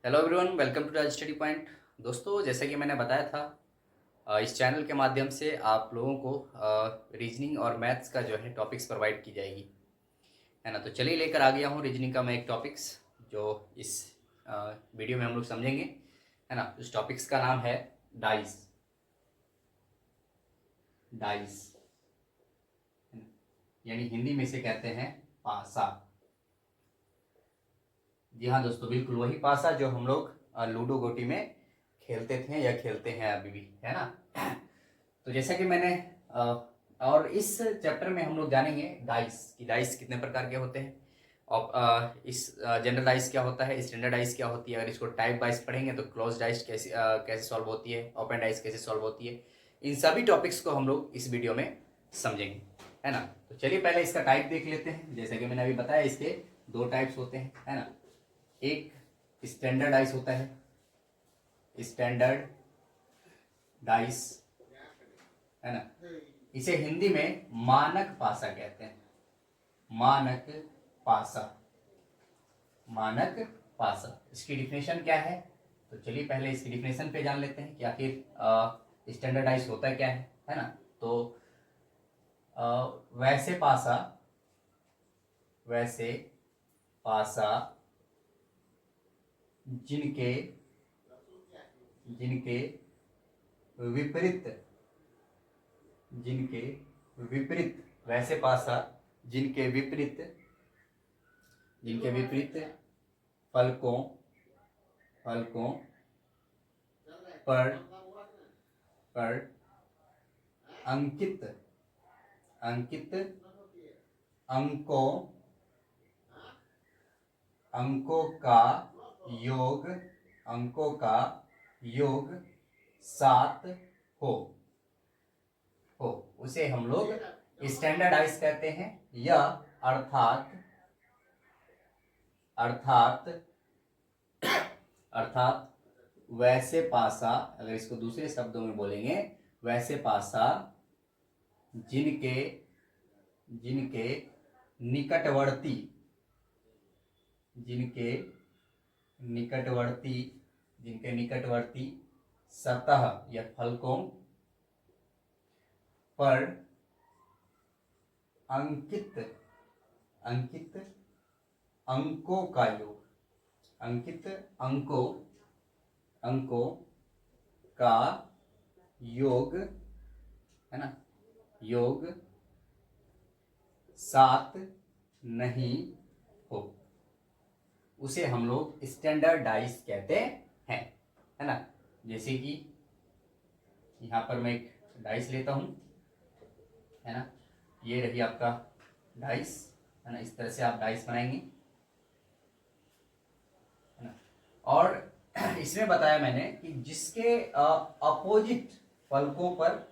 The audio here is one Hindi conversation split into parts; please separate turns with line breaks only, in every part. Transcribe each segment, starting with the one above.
Hello everyone, welcome to the study point. दोस्तों, जैसे कि मैंने बताया था, इस चैनल के माध्यम से आप लोगों को रीजनिंग और मैथ्स का जो है टॉपिक्स प्रोवाइड की जाएगी, है ना। तो चलिए लेकर आ गया हूँ रीजनिंग का मैं एक टॉपिक्स जो इस वीडियो में हम लोग समझेंगे, है ना। उस टॉपिक्स का नाम है डाइस। डाइस यानी हिंदी में से कहते हैं पासा। जी हाँ दोस्तों, बिल्कुल वही पासा जो हम लोग लूडो गोटी में खेलते थे या खेलते हैं अभी भी, है ना। तो जैसा कि मैंने और इस चैप्टर में हम लोग जानेंगे डाइस कि डाइस कितने प्रकार के होते हैं, और इस जनरल डाइस क्या होता है, स्टैंडर्ड डाइस क्या होती है। अगर इसको टाइप वाइज पढ़ेंगे तो क्लोज डाइस कैसे सॉल्व होती है, ओपन डाइस कैसे सॉल्व होती है। इन सभी टॉपिक्स को हम लोग इस वीडियो में समझेंगे, है ना। तो चलिए पहले इसका टाइप देख लेते हैं। जैसा कि मैंने अभी बताया, इसके दो टाइप्स होते हैं, है ना। एक स्टैंडर्ड डाइस होता है, स्टैंडर्ड डाइस, है ना। इसे हिंदी में मानक पासा कहते हैं। मानक पासा, मानक पासा। इसकी डिफिनेशन क्या है, तो चलिए पहले इसकी डिफिनेशन पे जान लेते हैं कि आखिर स्टैंडर्डाइज होता क्या है ना। तो वैसे पासा, वैसे पासा जिनके जिनके विपरीत, जिनके विपरीत, वैसे पासा जिनके विपरीत, जिनके विपरीत फलकों, फलकों पर पर अंकित, अंकित अंकों, अंकों का योग, अंकों का योग 7 हो, उसे हम लोग स्टैंडर्डाइज कहते हैं। या अर्थात, अर्थात अर्थात वैसे पासा, अगर इसको दूसरे शब्दों में बोलेंगे, वैसे पासा जिनके जिनके निकटवर्ती, जिनके निकटवर्ती, जिनके निकटवर्ती सतह या फलकों पर अंकित, अंकित अंकों का योग, अंकित अंकों, अंकों का योग, है ना, योग 7 नहीं हो, उसे हम लोग स्टैंडर्डाइज कहते हैं, है ना। जैसे कि यहाँ पर मैं एक डाइस लेता हूँ, है ना। ये रही आपका डाइस, है ना। इस तरह से आप डाइस बनाएंगे, है ना। और इसमें बताया मैंने कि जिसके अपोजिट फलकों पर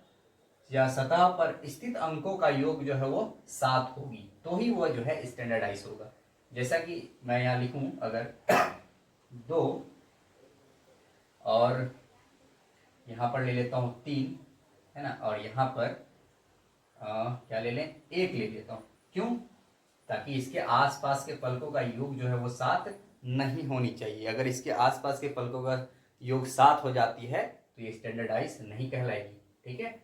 या सतह पर स्थित अंकों का योग जो है वो 7 होगी, तो ही वो जो है स्टैंडर्डाइज होगा। जैसा कि मैं यहाँ लिखूं, अगर 2 और यहाँ पर ले लेता हूँ 3, है ना, और यहाँ पर क्या ले लें, 1 ले लेता हूँ। क्यों? ताकि इसके आसपास के फलकों का योग जो है वो 7 नहीं होनी चाहिए। अगर इसके आसपास के फलकों का योग 7 हो जाती है तो ये स्टैंडर्डाइज नहीं कहलाएगी, ठीक है।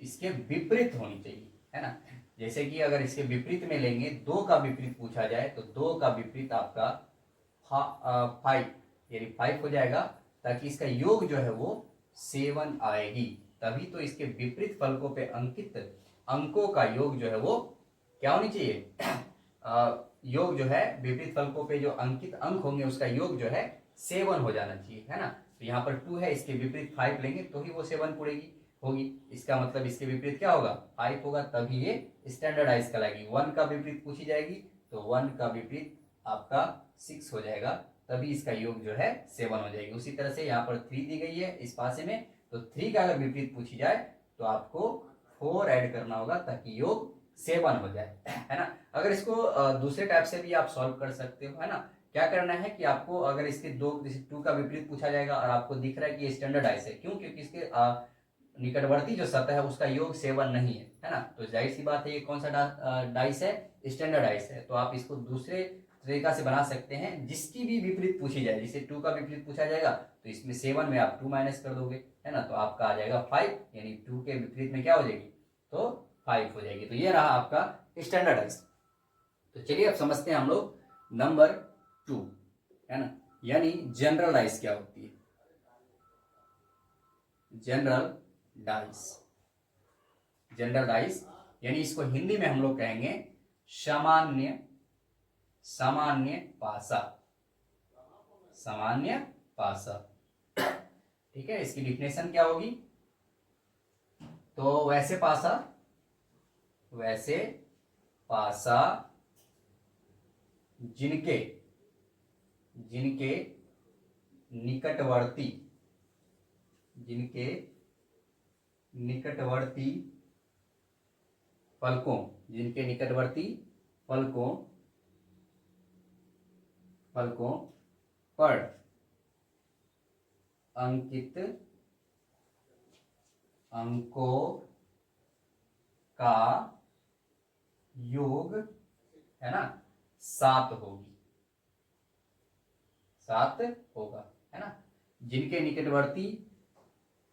इसके विपरीत होनी चाहिए, है ना। जैसे कि अगर इसके विपरीत में लेंगे, 2 का विपरीत पूछा जाए तो 2 का विपरीत आपका 5, यानी 5 हो जाएगा, ताकि इसका योग जो है वो 7 आएगी। तभी तो इसके विपरीत फलकों पे अंकित अंकों का योग जो है वो क्या होनी चाहिए, योग जो है विपरीत फलकों पे जो अंकित अंक होंगे उसका योग जो है 7 हो जाना चाहिए, है ना। तो यहाँ पर 2 है, इसके विपरीत 5 लेंगे तो ही वो 7 पड़ेगी होगी। इसका मतलब इसके विपरीत क्या होगा, 5 होगा, तभी ये स्टैंडर्डाइज कहलाएगी। 1 का विपरीत पूछी जाएगी तो 1 का विपरीत आपका 6 हो जाएगा, तभी इसका योग जो है 7 हो जाएगी। उसी तरह से यहाँ पर 3 दी गई है इस पासे में, तो 3 का अगर विपरीत पूछी जाए तो आपको 4 ऐड करना होगा ताकि योग 7 हो जाए, है ना। अगर इसको दूसरे टाइप से भी आप सॉल्व कर सकते हो, है ना। क्या करना है कि आपको, अगर इसके 2 का विपरीत पूछा जाएगा और आपको दिख रहा है कि ये स्टैंडर्डाइज है, क्यों? क्योंकि इसके निकटवर्ती जो सतह है उसका योग 7 नहीं है ना। तो जाहिर सी बात है ये कौन सा डाइस है, स्टैंडर्डाइज है। तो आप इसको दूसरे तरीका से बना सकते हैं, जिसकी भी विपरीत पूछी जाए। जैसे 2 का विपरीत पूछा जाएगा तो इसमें 7 में आप 2 माइनस कर दोगे, है ना, तो आपका आ जाएगा 5, यानी 2 के विपरीत में क्या हो जाएगी, तो 5 हो जाएगी। तो ये रहा आपका स्टैंडर्डाइज। तो चलिए अब समझते हैं हम लोग नंबर 2, है ना, यानी जनरलाइज क्या होती है। जनरलाइज यानी इसको हिंदी में हम लोग कहेंगे सामान्य पासा। ठीक है, इसकी डिफिनेशन क्या होगी, तो वैसे पासा जिनके निकटवर्ती फलकों पर अंकित अंकों का योग, है ना, 7 होगा, है ना। जिनके निकटवर्ती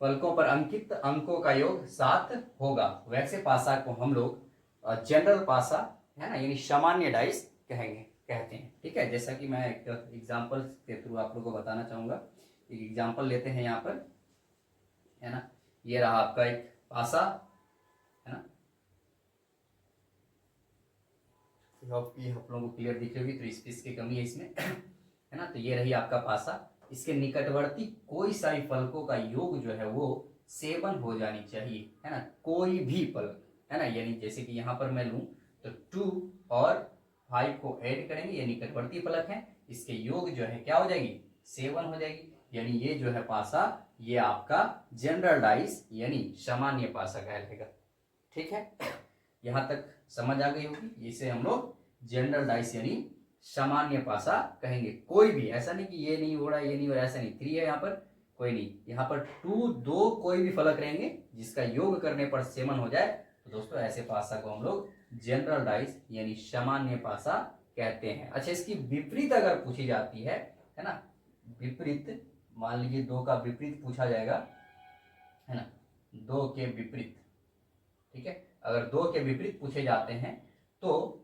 फलकों पर अंकित अंकों का योग 7 होगा, वैसे पासा को हम लोग जनरल पासा, है ना, यानी सामान्य डाइस कहते हैं। ठीक है, जैसा कि मैं एक एग्जांपल के थ्रू आप लोगों को बताना चाहूंगा। एक एग्जांपल लेते हैं यहाँ पर, है ना, ये रहा आपका एक पासा, है ना, आप लोगों को क्लियर दिख रही होगी, तो स्पेस की कमी है इसमें, है ना। तो ये रही आपका पासा, इसके निकटवर्ती कोई सारी फलकों का योग जो है वो 7 हो जानी चाहिए, है ना, कोई भी फलक, है ना, यानी जैसे कि यहाँ पर मैं लूं तो 2 और 5 को ऐड करेंगे, ये निकटवर्ती फलक है, इसके योग जो है क्या हो जाएगी, 7 हो जाएगी, यानी ये जो है पासा ये आपका जनरल डाइस यानी सामान्य पासा कहलाएगा। ठीक है, यहां तक समझ आ गई होगी। इसे हम लोग जनरल डाइस यानी सामान्य पासा कहेंगे। कोई भी ऐसा नहीं कि ये नहीं हो रहा, ये नहीं हो रहा, ऐसा नहीं, 3 है यहाँ पर, कोई नहीं, यहाँ पर 2 कोई भी फलक रहेंगे जिसका योग करने पर 7 हो जाए, तो दोस्तों ऐसे पासा को हम लोग जनरल डाइस यानी सामान्य पासा कहते हैं। अच्छा, इसकी विपरीत अगर पूछी जाती है ना, विपरीत, मान लीजिए 2 का विपरीत पूछा जाएगा, है ना, 2 के विपरीत, ठीक है, अगर 2 के विपरीत पूछे जाते हैं तो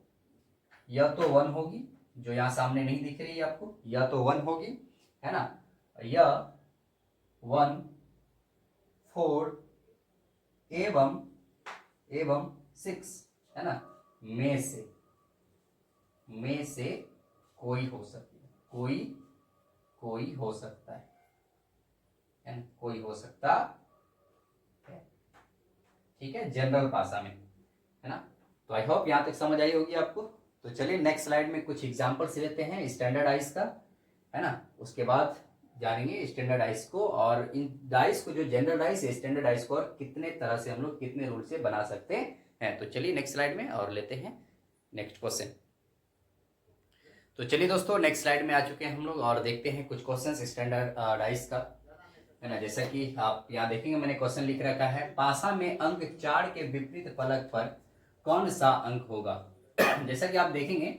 यह तो 1 होगी, जो यहां सामने नहीं दिख रही है आपको, यह तो 1 होगी, है ना, यह 1 4 एवं 6, है ना, में से कोई हो सकता है, कोई हो सकता है ना, कोई हो सकता है। ठीक है, जनरल पासा में, है ना। तो आई होप यहां तक समझ आई होगी आपको। तो चलिए नेक्स्ट स्लाइड में कुछ एग्जांपल्स लेते हैं स्टैंडर्डाइज का, है ना, उसके बाद जानेंगे स्टैंडर्डाइज को, और इन डाइस को जो जनरलाइज स्टैंडर्डाइज को और कितने तरह से हम लोग कितने रूल से बना सकते हैं। तो चलिए नेक्स्ट स्लाइड में और लेते हैं नेक्स्ट क्वेश्चन। तो चलिए दोस्तों नेक्स्ट स्लाइड में आ चुके हैं हम लोग और देखते हैं कुछ क्वेश्चन स्टैंडर्डाइज का, है ना। जैसा कि आप यहाँ देखेंगे मैंने क्वेश्चन लिख रखा है, पासा में अंक 4 के विपरीत फलक पर कौन सा अंक होगा। जैसा कि आप देखेंगे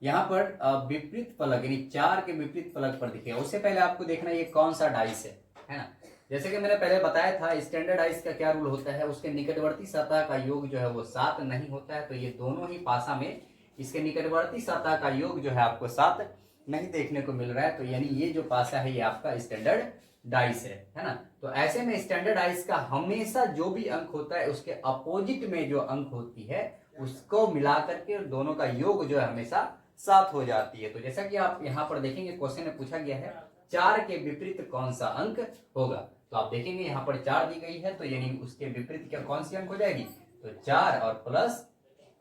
यहाँ पर विपरीत फलक यानी 4 के विपरीत फलक पर दिखेगा, उससे पहले आपको देखना ये कौन सा डाइस है ना। जैसे कि मैंने पहले बताया था स्टैंडर्ड डाइस का क्या रूल होता है, उसके निकटवर्ती सतह का योग जो है वो 7 नहीं होता है, तो ये दोनों ही पासा में इसके निकटवर्ती सतह का योग जो है आपको 7 नहीं देखने को मिल रहा है, तो यानी ये जो पासा है ये आपका स्टैंडर्ड डाइस है ना। तो ऐसे में स्टैंडर्ड डाइस का हमेशा जो भी अंक होता है उसके अपोजिट में जो अंक होती है उसको मिला करके दोनों का योग जो है हमेशा 7 हो जाती है। तो जैसा कि आप यहाँ पर देखेंगे क्वेश्चन में पूछा गया है 4 के विपरीत कौन सा अंक होगा, तो आप देखेंगे यहाँ पर 4 दी गई है, तो यानी उसके विपरीत क्या कौन सी अंक हो जाएगी, तो 4 और प्लस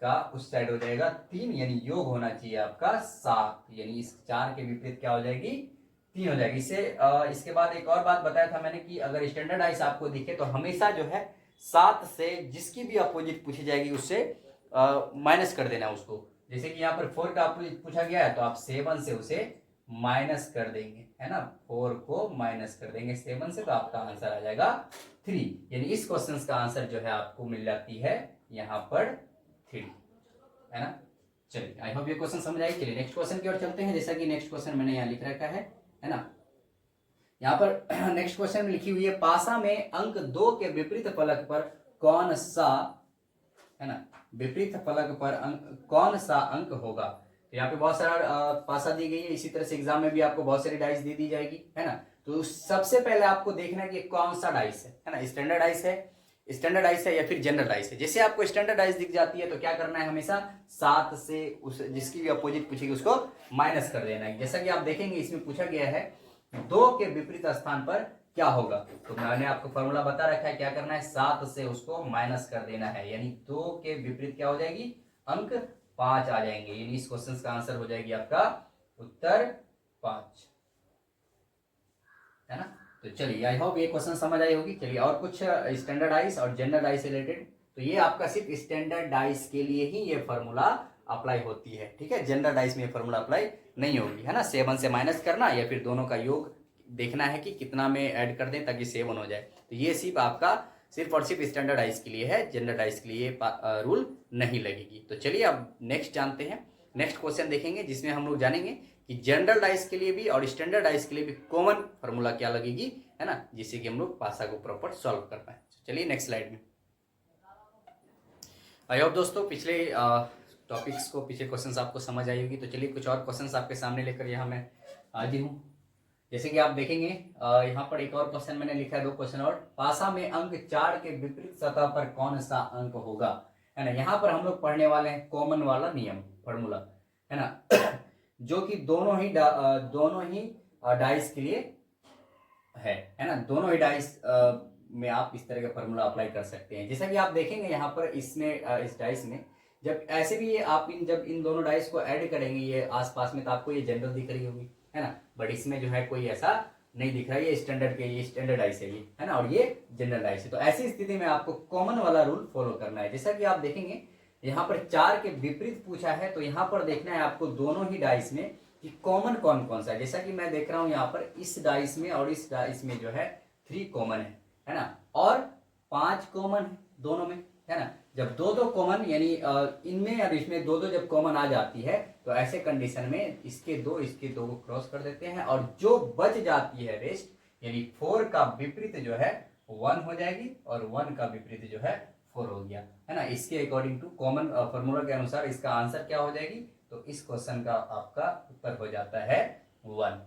का उस साइड हो जाएगा 3, यानी योग होना चाहिए आपका 7, यानी इस 4 के विपरीत क्या हो जाएगी, 3 हो जाएगी। इसके बाद एक और बात बताया था मैंने कि अगर स्टैंडर्डाइज आपको दिखे तो हमेशा जो है 7 से जिसकी भी अपोजिट पूछी जाएगी उससे माइनस कर देना उसको। जैसे कि यहाँ पर 4 का अपोजिट पूछा गया है तो आप 7 से उसे माइनस कर देंगे, है ना, 4 को माइनस कर देंगे 7 से, तो आपका आंसर आ जाएगा 3, यानी इस क्वेश्चन का आंसर जो है आपको मिल जाती है यहाँ पर 3, है ना। चलिए आई होप ये क्वेश्चन समझ आए। चलिए नेक्स्ट क्वेश्चन की ओर चलते हैं। जैसा कि नेक्स्ट क्वेश्चन मैंने यहाँ लिख रखा है ना। यहाँ पर नेक्स्ट क्वेश्चन में लिखी हुई है, पासा में अंक 2 के विपरीत फलक पर कौन सा, है ना, विपरीत फलक पर कौन सा अंक होगा। तो यहाँ पे बहुत सारा पासा दी गई है। इसी तरह से एग्जाम में भी आपको बहुत सारी डाइस दी जाएगी, है ना। तो सबसे पहले आपको देखना है कि कौन सा डाइस है ना, स्टैंडर्ड डाइस है या फिर जनरल डाइस है। जैसे आपको स्टैंडर्ड डाइस दिख जाती है तो क्या करना है, हमेशा 7 से उस जिसकी भी अपोजिट पूछेगी उसको माइनस कर देना है। जैसा कि आप देखेंगे इसमें पूछा गया है 2 के विपरीत स्थान पर क्या होगा, तो मैंने आपको फॉर्मूला बता रखा है। क्या करना है, 7 से उसको माइनस कर देना है, यानी 2 के विपरीत क्या हो जाएगी, अंक 5 आ जाएंगे। यानी इस क्वेश्चन का आंसर हो जाएगी आपका उत्तर 5, है ना। तो चलिए आई होप ये क्वेश्चन समझ आई होगी। चलिए और कुछ स्टैंडर्डाइज और जनरल डाइस रिलेटेड, तो ये आपका सिर्फ स्टैंडर्ड डाइस के लिए ही ये फॉर्मूला अप्लाई होती है, ठीक है। जनरल डाइस में ये फॉर्मूला अप्लाई नहीं होगी, है ना। 7 से माइनस करना या फिर दोनों का योग देखना है कि कितना में ऐड कर दें ताकि 7 हो जाए। तो ये सिर्फ आपका सिर्फ और सिर्फ स्टैंडर्ड डाइस के लिए है, जनरल डाइस के लिए रूल नहीं लगेगी। तो चलिए अब नेक्स्ट जानते हैं। नेक्स्ट क्वेश्चन देखेंगे जिसमें हम लोग जानेंगे कि जनरल डाइस के लिए भी और स्टैंडर्ड डाइस के लिए भी कॉमन फार्मूला क्या लगेगी, है ना, जिससे कि हम लोग पासा को प्रॉपर सॉल्व कर पाए। चलिए नेक्स्ट स्लाइड में। आई होप दोस्तों पिछले टॉपिक्स को, पिछले क्वेश्चंस आपको समझ आई होगी। तो चलिए कुछ और क्वेश्चंस आपके सामने लेकर यहाँ मैं हाजिर हूँ। जैसे कि आप देखेंगे यहाँ पर एक और क्वेश्चन मैंने लिखा है, 2 क्वेश्चन और। पासा में अंक 4 के विपरीत सतह पर कौन सा अंक होगा, है ना। यहाँ पर हम लोग पढ़ने वाले हैं कॉमन वाला नियम, फॉर्मूला, है ना, जो कि दोनों ही डाइस के लिए है ना। दोनों ही डाइस में आप इस तरह का फॉर्मूला अप्लाई कर सकते हैं। जैसा कि आप देखेंगे यहाँ पर इसमें इस डाइस में जब ऐसे भी आप जब इन दोनों डाइस को ऐड करेंगे ये आसपास में, तो आपको ये जनरल दिख रही होगी, है ना। बट इसमें जो है कोई ऐसा नहीं दिख रहा है, ये स्टैंडर्ड डाइस है ये, है ना, और ये जनरल डाइस है। तो ऐसी स्थिति में आपको कॉमन वाला रूल फॉलो करना है। जैसा कि आप देखेंगे यहाँ पर 4 के विपरीत पूछा है, तो यहाँ पर देखना है आपको दोनों ही डाइस में कि कॉमन कौन कौन सा है। जैसा कि मैं देख रहा हूं यहाँ पर इस डाइस में और इस डाइस में जो है 3 कॉमन है ना, और 5 कॉमन है दोनों में, है ना। जब 2 कॉमन, यानी इनमें और इसमें 2 जब कॉमन आ जाती है, तो ऐसे कंडीशन में इसके दो को क्रॉस कर देते हैं, और जो बच जाती है रेस्ट, यानी 4 का विपरीत जो है 1 हो जाएगी और 1 का विपरीत जो है 4 हो गया, है ना। इसके अकॉर्डिंग टू कॉमन फॉर्मूला के अनुसार इसका आंसर क्या हो जाएगी, तो इस क्वेश्चन का आपका उत्तर हो जाता है 1।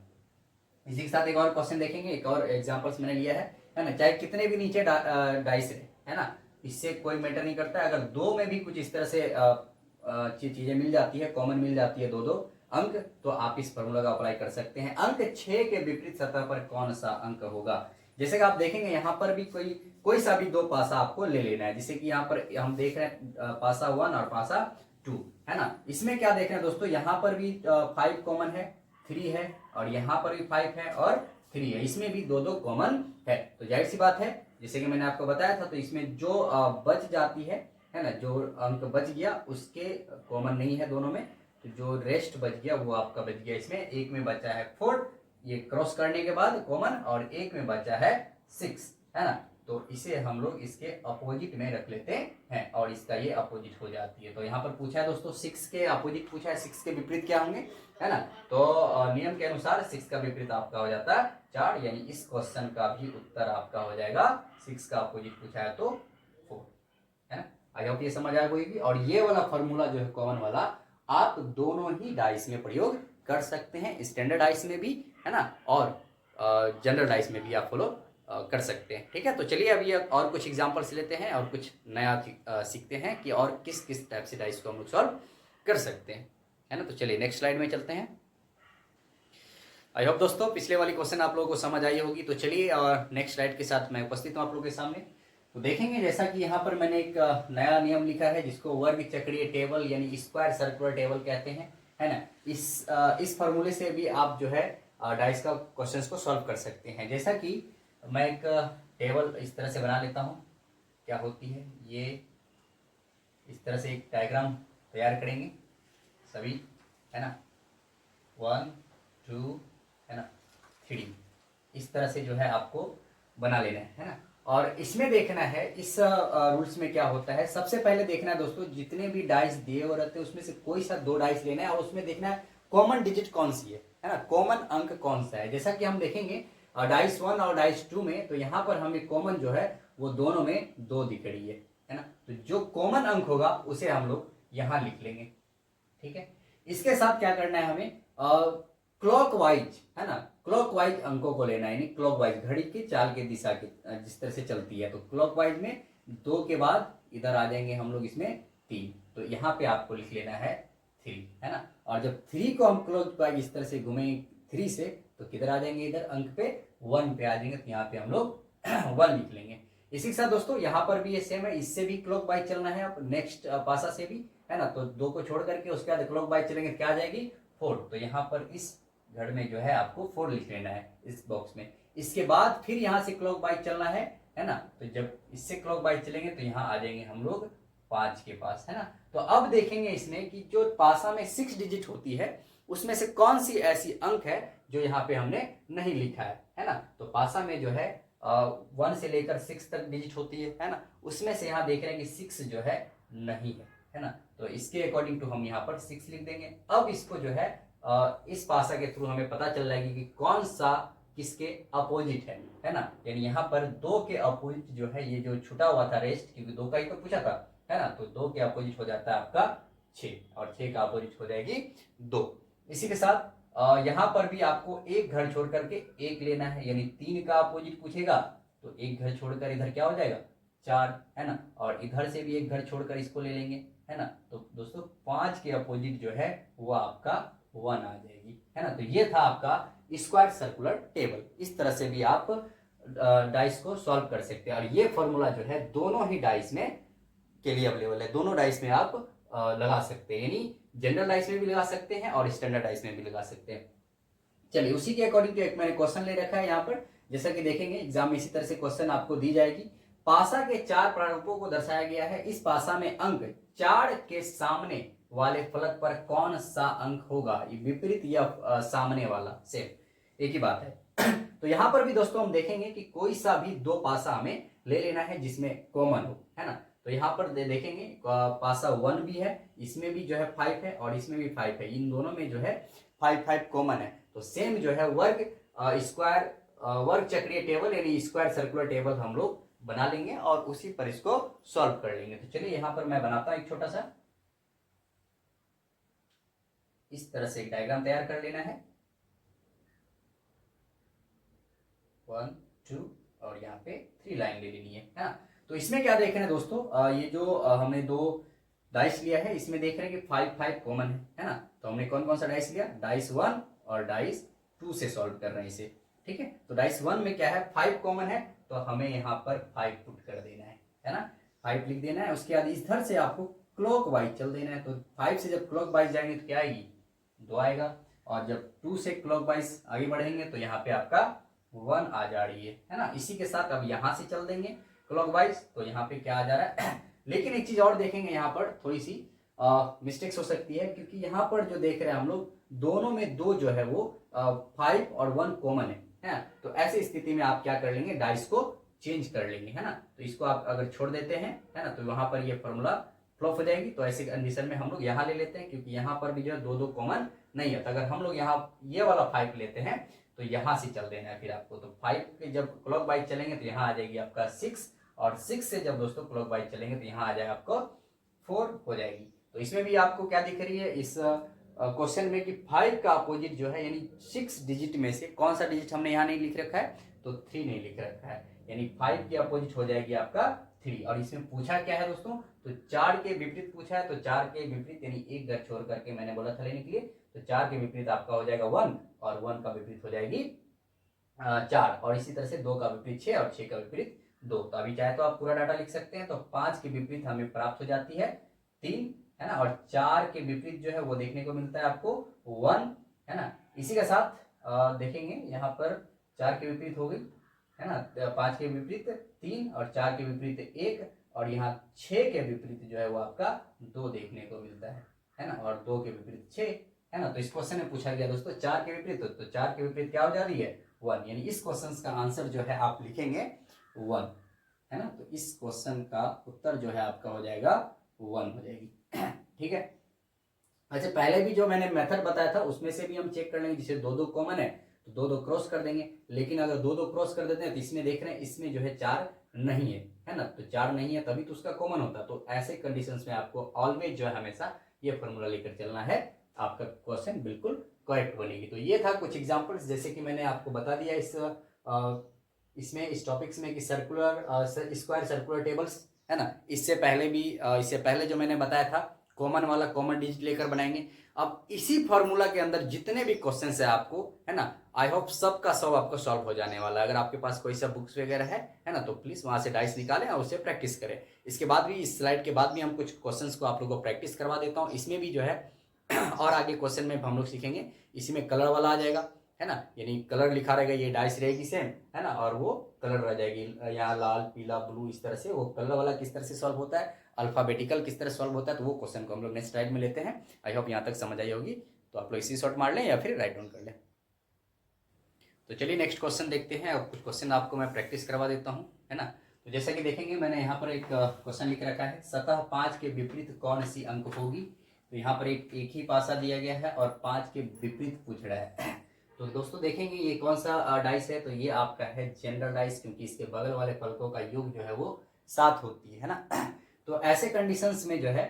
इसी के साथ एक और क्वेश्चन देखेंगे, एक और एग्जांपल्स मैंने लिया है ना। चाहे कितने भी नीचे डाइस रहे, है ना, इससे कोई मैटर नहीं करता। अगर 2 में भी कुछ इस तरह से चीजें मिल जाती है, कॉमन मिल जाती है 2 अंक, तो आप इस फॉर्मूला का अप्लाई कर सकते हैं। अंक 6 के विपरीत सतह पर कौन सा अंक होगा। जैसे कि आप देखेंगे यहाँ पर भी कोई सा भी 2 पासा आपको ले लेना है। जैसे कि यहाँ पर हम देख रहे हैं पासा 1 और पासा 2, है ना। इसमें क्या देख रहे हैं दोस्तों, यहाँ पर भी 5 कॉमन है, 3 है, और यहाँ पर भी 5 है और 3 है। इसमें भी 2 कॉमन है। तो जाहिर सी बात है, जैसे कि मैंने आपको बताया था, तो इसमें जो बच जाती है ना, जो अंक बच गया उसके कॉमन नहीं है दोनों में, तो जो रेस्ट बच गया वो आपका बच गया। इसमें एक में बचा है 4, ये क्रॉस करने के बाद कॉमन, और एक में बचा है 6, है ना। तो इसे हम लोग इसके अपोजिट में रख लेते हैं और इसका ये अपोजिट हो जाती है। तो यहाँ पर पूछा है दोस्तों 6 के अपोजिट पूछा है, 6 के विपरीत क्या होंगे, है ना। तो नियम के अनुसार 6 का विपरीत आपका हो जाता है 4, यानी इस क्वेश्चन का भी उत्तर आपका हो जाएगा 6 का अपोजिट पूछा है तो 4, है ना। आई होप ये समझ आ गई। और ये वाला फॉर्मूला जो है कॉमन वाला, आप दोनों ही डाइस में प्रयोग कर सकते हैं, स्टैंडर्ड डाइस में भी, है ना, और जनरल डाइस में भी आप फॉलो कर सकते हैं, ठीक है। तो चलिए अभी और कुछ एग्जांपल्स लेते हैं और कुछ नया सीखते हैं कि और किस किस टाइप से डाइस को हम लोग सॉल्व कर सकते हैं, है ना। तो चलिए नेक्स्ट स्लाइड में चलते हैं। आई होप दोस्तों पिछले वाली क्वेश्चन आप लोगों को समझ आई होगी। तो चलिए नेक्स्ट स्लाइड के साथ मैं उपस्थित हूँ आप लोगों के सामने। तो देखेंगे जैसा कि यहाँ पर मैंने एक नया नियम लिखा है जिसको वर्ग चक्रीय टेबल यानी स्क्वायर सर्कुलर टेबल कहते हैं, है ना। इस फॉर्मूले से भी आप जो है डाइस का क्वेश्चंस को सॉल्व कर सकते हैं। जैसा कि मैं एक टेबल इस तरह से बना लेता हूँ, क्या होती है ये, इस तरह से एक डायग्राम तैयार करेंगे सभी, है ना, 1 2, है ना, 3, इस तरह से जो है आपको बना लेना है ना। और इसमें देखना है इस रूल्स में क्या होता है। सबसे पहले देखना है दोस्तों, जितने भी डाइस दिए हुए रहते हैं उसमें से कोई सा 2 डाइस लेना है और उसमें देखना है कॉमन डिजिट कौन सी है ना, कॉमन अंक कौन सा है। जैसा कि हम देखेंगे डाइस 1 और डाइस 2 में, तो यहाँ पर हमें कॉमन जो है वो दोनों में 2 दिख रही है ना। तो जो कॉमन अंक होगा उसे हम लोग यहाँ लिख लेंगे, ठीक है। इसके साथ क्या करना है हमें, क्लॉकवाइज है ना, क्लॉकवाइज अंकों को लेना है, यानी क्लॉकवाइज घड़ी की चाल की दिशा की जिस तरह से चलती है। तो क्लॉकवाइज में 2 के बाद इधर आ जाएंगे हम लोग इसमें 3, तो यहाँ पे आपको लिख लेना है 3 है ना। और जब 3 को हम क्लॉकवाइज इस तरह से घुमेंगे 3 से, तो किधर आ जाएंगे, इधर अंक पे 1 पे आ जाएंगे, तो यहाँ पे हम लोग 1 लिख लेंगे। इसी के साथ दोस्तों यहाँ पर भी ये सेम है, इससे भी क्लॉकवाइज चलना है, अब नेक्स्ट पासा से भी है ना। तो 2 को छोड़ करके उसके बाद क्लॉकवाइज चलेंगे, क्या आ जाएगी 4, तो यहाँ पर इस घर में जो है आपको 4 लिख लेना है इस बॉक्स में। इसके बाद फिर यहाँ से क्लॉकवाइज चलना है ना। तो जब इससे क्लॉकवाइज चलेंगे तो यहाँ आ जाएंगे हम लोग 5 के पास, है ना। तो अब देखेंगे इसमें कि जो पासा में 6 डिजिट होती है उसमें से कौन सी ऐसी अंक है जो यहाँ पे हमने नहीं लिखा है ना। तो पासा में जो है 1 से लेकर 6 तक डिजिट होती है ना, उसमें से यहाँ देख रहे हैं कि 6 जो है नहीं है ना। तो इसके अकॉर्डिंग टू हम यहाँ पर 6 लिख देंगे। अब इसको जो है इस पासा के थ्रू हमें पता चल जाएगी कि कौन सा किसके अपोजिट है ना। यानी यहाँ पर 2 के अपोजिट जो है, ये जो छुटा हुआ था रेस्ट, क्योंकि 2 का ही तो पूछा था है ना, तो 2 के अपोजिट हो जाता है आपका 6, और 6 का अपोजिट हो जाएगी 2। इसी के साथ यहाँ पर भी आपको एक घर छोड़ करके 1 लेना है, यानी 3 का अपोजिट पूछेगा तो एक घर छोड़कर इधर क्या हो जाएगा 4 है ना, और इधर से भी एक घर छोड़कर इसको ले लेंगे है ना। तो दोस्तों 5 के अपोजिट जो है वो आपका 1 आ जाएगी है ना। तो ये था आपका स्क्वायर सर्कुलर टेबल। इस तरह से भी आप डाइस को सॉल्व कर सकते हैं, और ये फॉर्मूला जो है दोनों ही डाइस में के लिए अवेलेबल है, दोनों डाइस में आप लगा सकते हैं, यानी जनरल डाइस में भी लगा सकते हैं और स्टैंडर्ड डाइस में भी लगा सकते हैं। चलिए उसी के अकॉर्डिंग तो एक मैंने क्वेश्चन ले रखा है यहाँ पर, जैसा कि देखेंगे एग्जाम में इसी तरह से क्वेश्चन आपको दी जाएगी। पासा के 4 प्रारूपों को दर्शाया गया है, इस पासा में अंक 4 के सामने वाले फलक पर कौन सा अंक होगा, ये विपरीत या सामने वाला, सेम एक ही बात है। तो यहाँ पर भी दोस्तों हम देखेंगे कि कोई सा भी 2 पासा हमें ले लेना है जिसमें कॉमन हो, है ना। तो यहाँ पर देखेंगे पासा 1 भी है, इसमें भी जो है 5 है और इसमें भी 5 है, इन दोनों में जो है 5 कॉमन है। तो सेम जो है वर्ग स्क्वायर वर्ग चक्रीय टेबल यानी स्क्वायर सर्कुलर टेबल हम लोग बना लेंगे और उसी पर इसको सॉल्व कर लेंगे। तो चलिए यहाँ पर मैं बनाता हूं एक छोटा सा, इस तरह से एक डायग्राम तैयार कर लेना है, 1 2 और यहाँ पे 3 लाइन ले लेनी है ना। तो इसमें क्या देख रहे हैं दोस्तों, ये जो हमने 2 डाइस लिया है इसमें देख रहे हैं कि 5 कॉमन है ना। तो हमने कौन कौन सा डाइस लिया, डाइस 1 और डाइस 2 से सॉल्व कर रहे हैं इसे, ठीक है। तो डाइस 1 में क्या है 5 कॉमन है, तो हमें यहाँ पर 5 पुट कर देना है ना, 5 लिख देना है। उसके बाद इधर से आपको क्लॉक वाइज चल देना है, तो 5 से जब क्लॉक वाइज जाएंगे तो क्या आएगी 2 आएगा, और जब 2 से क्लॉक वाइज आगे बढ़ेंगे तो यहाँ पे आपका 1 आ जा रही है ना। इसी के साथ अब यहाँ से चल देंगे क्लॉकवाइज, तो यहाँ पे क्या आ जा रहा है लेकिन एक चीज और देखेंगे, यहाँ पर थोड़ी सी मिस्टेक्स हो सकती है, क्योंकि यहाँ पर जो देख रहे हैं हम लोग दोनों में 2 जो है वो 5 और 1 कॉमन है। तो ऐसी स्थिति में आप क्या कर लेंगे, डाइस को चेंज कर लेंगे है ना। तो इसको आप अगर छोड़ देते हैं है ना, तो वहां पर ये फॉर्मूला फ्लॉप हो जाएगी। तो ऐसे कंडीशन में हम लोग यहाँ ले लेते हैं, क्योंकि यहाँ पर भी जो है 2 कॉमन नहीं है। तो अगर हम लोग यहाँ ये वाला 5 लेते हैं तो यहाँ से चल देना है फिर आपको। तो 5 के जब क्लॉक वाइज चलेंगे तो यहाँ आ जाएगी आपका 6, और 6 से जब दोस्तों क्लॉक वाइज चलेंगे तो यहाँ आ जाएगा आपको 4 हो जाएगी। तो इसमें भी आपको क्या दिख रही है इस क्वेश्चन में कि 5 का अपोजिट जो है यानी 6 डिजिट में से कौन सा डिजिट हमने यहाँ नहीं लिख रखा है, तो 3 नहीं लिख रखा है, यानी 5 के अपोजिट हो जाएगी आपका 3। और इसमें पूछा क्या है दोस्तों, तो 4 के विपरीत पूछा है, तो 4 के विपरीत यानी एक घर छोड़ करके मैंने बोला था लेने के लिए, तो 4 के विपरीत आपका हो जाएगा 1, और 1 का विपरीत हो जाएगी 4, और इसी तरह से 2 का विपरीत 6 और 6 का विपरीत 2। तो अभी चाहे तो आप पूरा डाटा लिख सकते हैं। तो 5 के विपरीत हमें प्राप्त हो जाती है 3 है ना, और 4 के विपरीत जो है वो देखने को मिलता है आपको 1 है ना। इसी के साथ देखेंगे यहाँ पर 4 के विपरीत हो गई है ना, 5 के विपरीत 3 और 4 के विपरीत 1, और यहाँ 6 के विपरीत जो है वो आपका 2 देखने को मिलता है ना, और 2 के विपरीत 6 है ना। तो इस क्वेश्चन में पूछा गया दोस्तों 4 के विपरीत, तो 4 के विपरीत क्या हो जा रही है 1, यानी इस क्वेश्चन का आंसर जो है आप लिखेंगे 1 है ना। तो इस क्वेश्चन का उत्तर जो है आपका हो जाएगा 1 हो जाएगी। ठीक है। अच्छा, पहले भी जो मैंने मेथड बताया था उसमें से भी हम चेक कर लेंगे, जिसे 2 कॉमन है तो 2 क्रॉस कर देंगे, लेकिन अगर 2 क्रॉस कर देते हैं तो इसमें देख रहे हैं इसमें जो है 4 नहीं है ना, तो 4 नहीं है तभी तो उसका कॉमन होता। तो ऐसे कंडीशंस में आपको ऑलवेज जो है हमेशा ये फॉर्मूला लेकर चलना है, आपका क्वेश्चन बिल्कुल करेक्ट बनेगी। तो ये था कुछ एग्जांपल्स, जैसे कि मैंने आपको बता दिया इसमें इस टॉपिक्स में कि सर्कुलर स्क्वायर सर्कुलर टेबल्स, है ना। इससे पहले जो मैंने बताया था कॉमन वाला, कॉमन डिजिट लेकर बनाएंगे। अब इसी फॉर्मूला के अंदर जितने भी क्वेश्चंस है आपको, है ना, आई होप सब का सब आपको सॉल्व हो जाने वाला है। अगर आपके पास कोई सा बुक्स वगैरह है ना, तो प्लीज वहां से डाइस निकालें और उसे प्रैक्टिस करें। इसके बाद भी, इस स्लाइड के बाद भी हम कुछ क्वेश्चंस को आप लोगों को प्रैक्टिस करवा देता हूँ। इसमें भी जो है और आगे क्वेश्चन में हम लोग सीखेंगे, इसी में कलर वाला आ जाएगा, है ना, यानी कलर लिखा रहेगा, ये डाइस रहेगी सेम, है ना, और वो कलर रह जाएगी, यहाँ लाल पीला ब्लू, इस तरह से वो कलर वाला किस तरह से सॉल्व होता है, अल्फाबेटिकल किस तरह सॉल्व होता है, तो वो क्वेश्चन को हम लोग नेक्स्ट स्लाइड में लेते हैं। आई होप यहाँ तक समझ आई होगी। तो आप लोग इसी शॉट मार लें या फिर राइट डाउन कर लें। तो चलिए नेक्स्ट क्वेश्चन देखते हैं, और कुछ क्वेश्चन आपको मैं प्रैक्टिस करवा देता हूँ, है ना। तो जैसा कि देखेंगे मैंने यहाँ पर एक क्वेश्चन लिख रखा है, सतह 5 के विपरीत कौन सी अंक होगी। तो यहाँ पर एक ही पासा दिया गया है और 5 के विपरीत पूछ रहा है। तो दोस्तों देखेंगे ये कौन सा डाइस है, तो ये आपका है जनरल डाइस, क्योंकि इसके बगल वाले फलकों का योग जो है वो 7 होती है ना। तो ऐसे कंडीशंस में जो है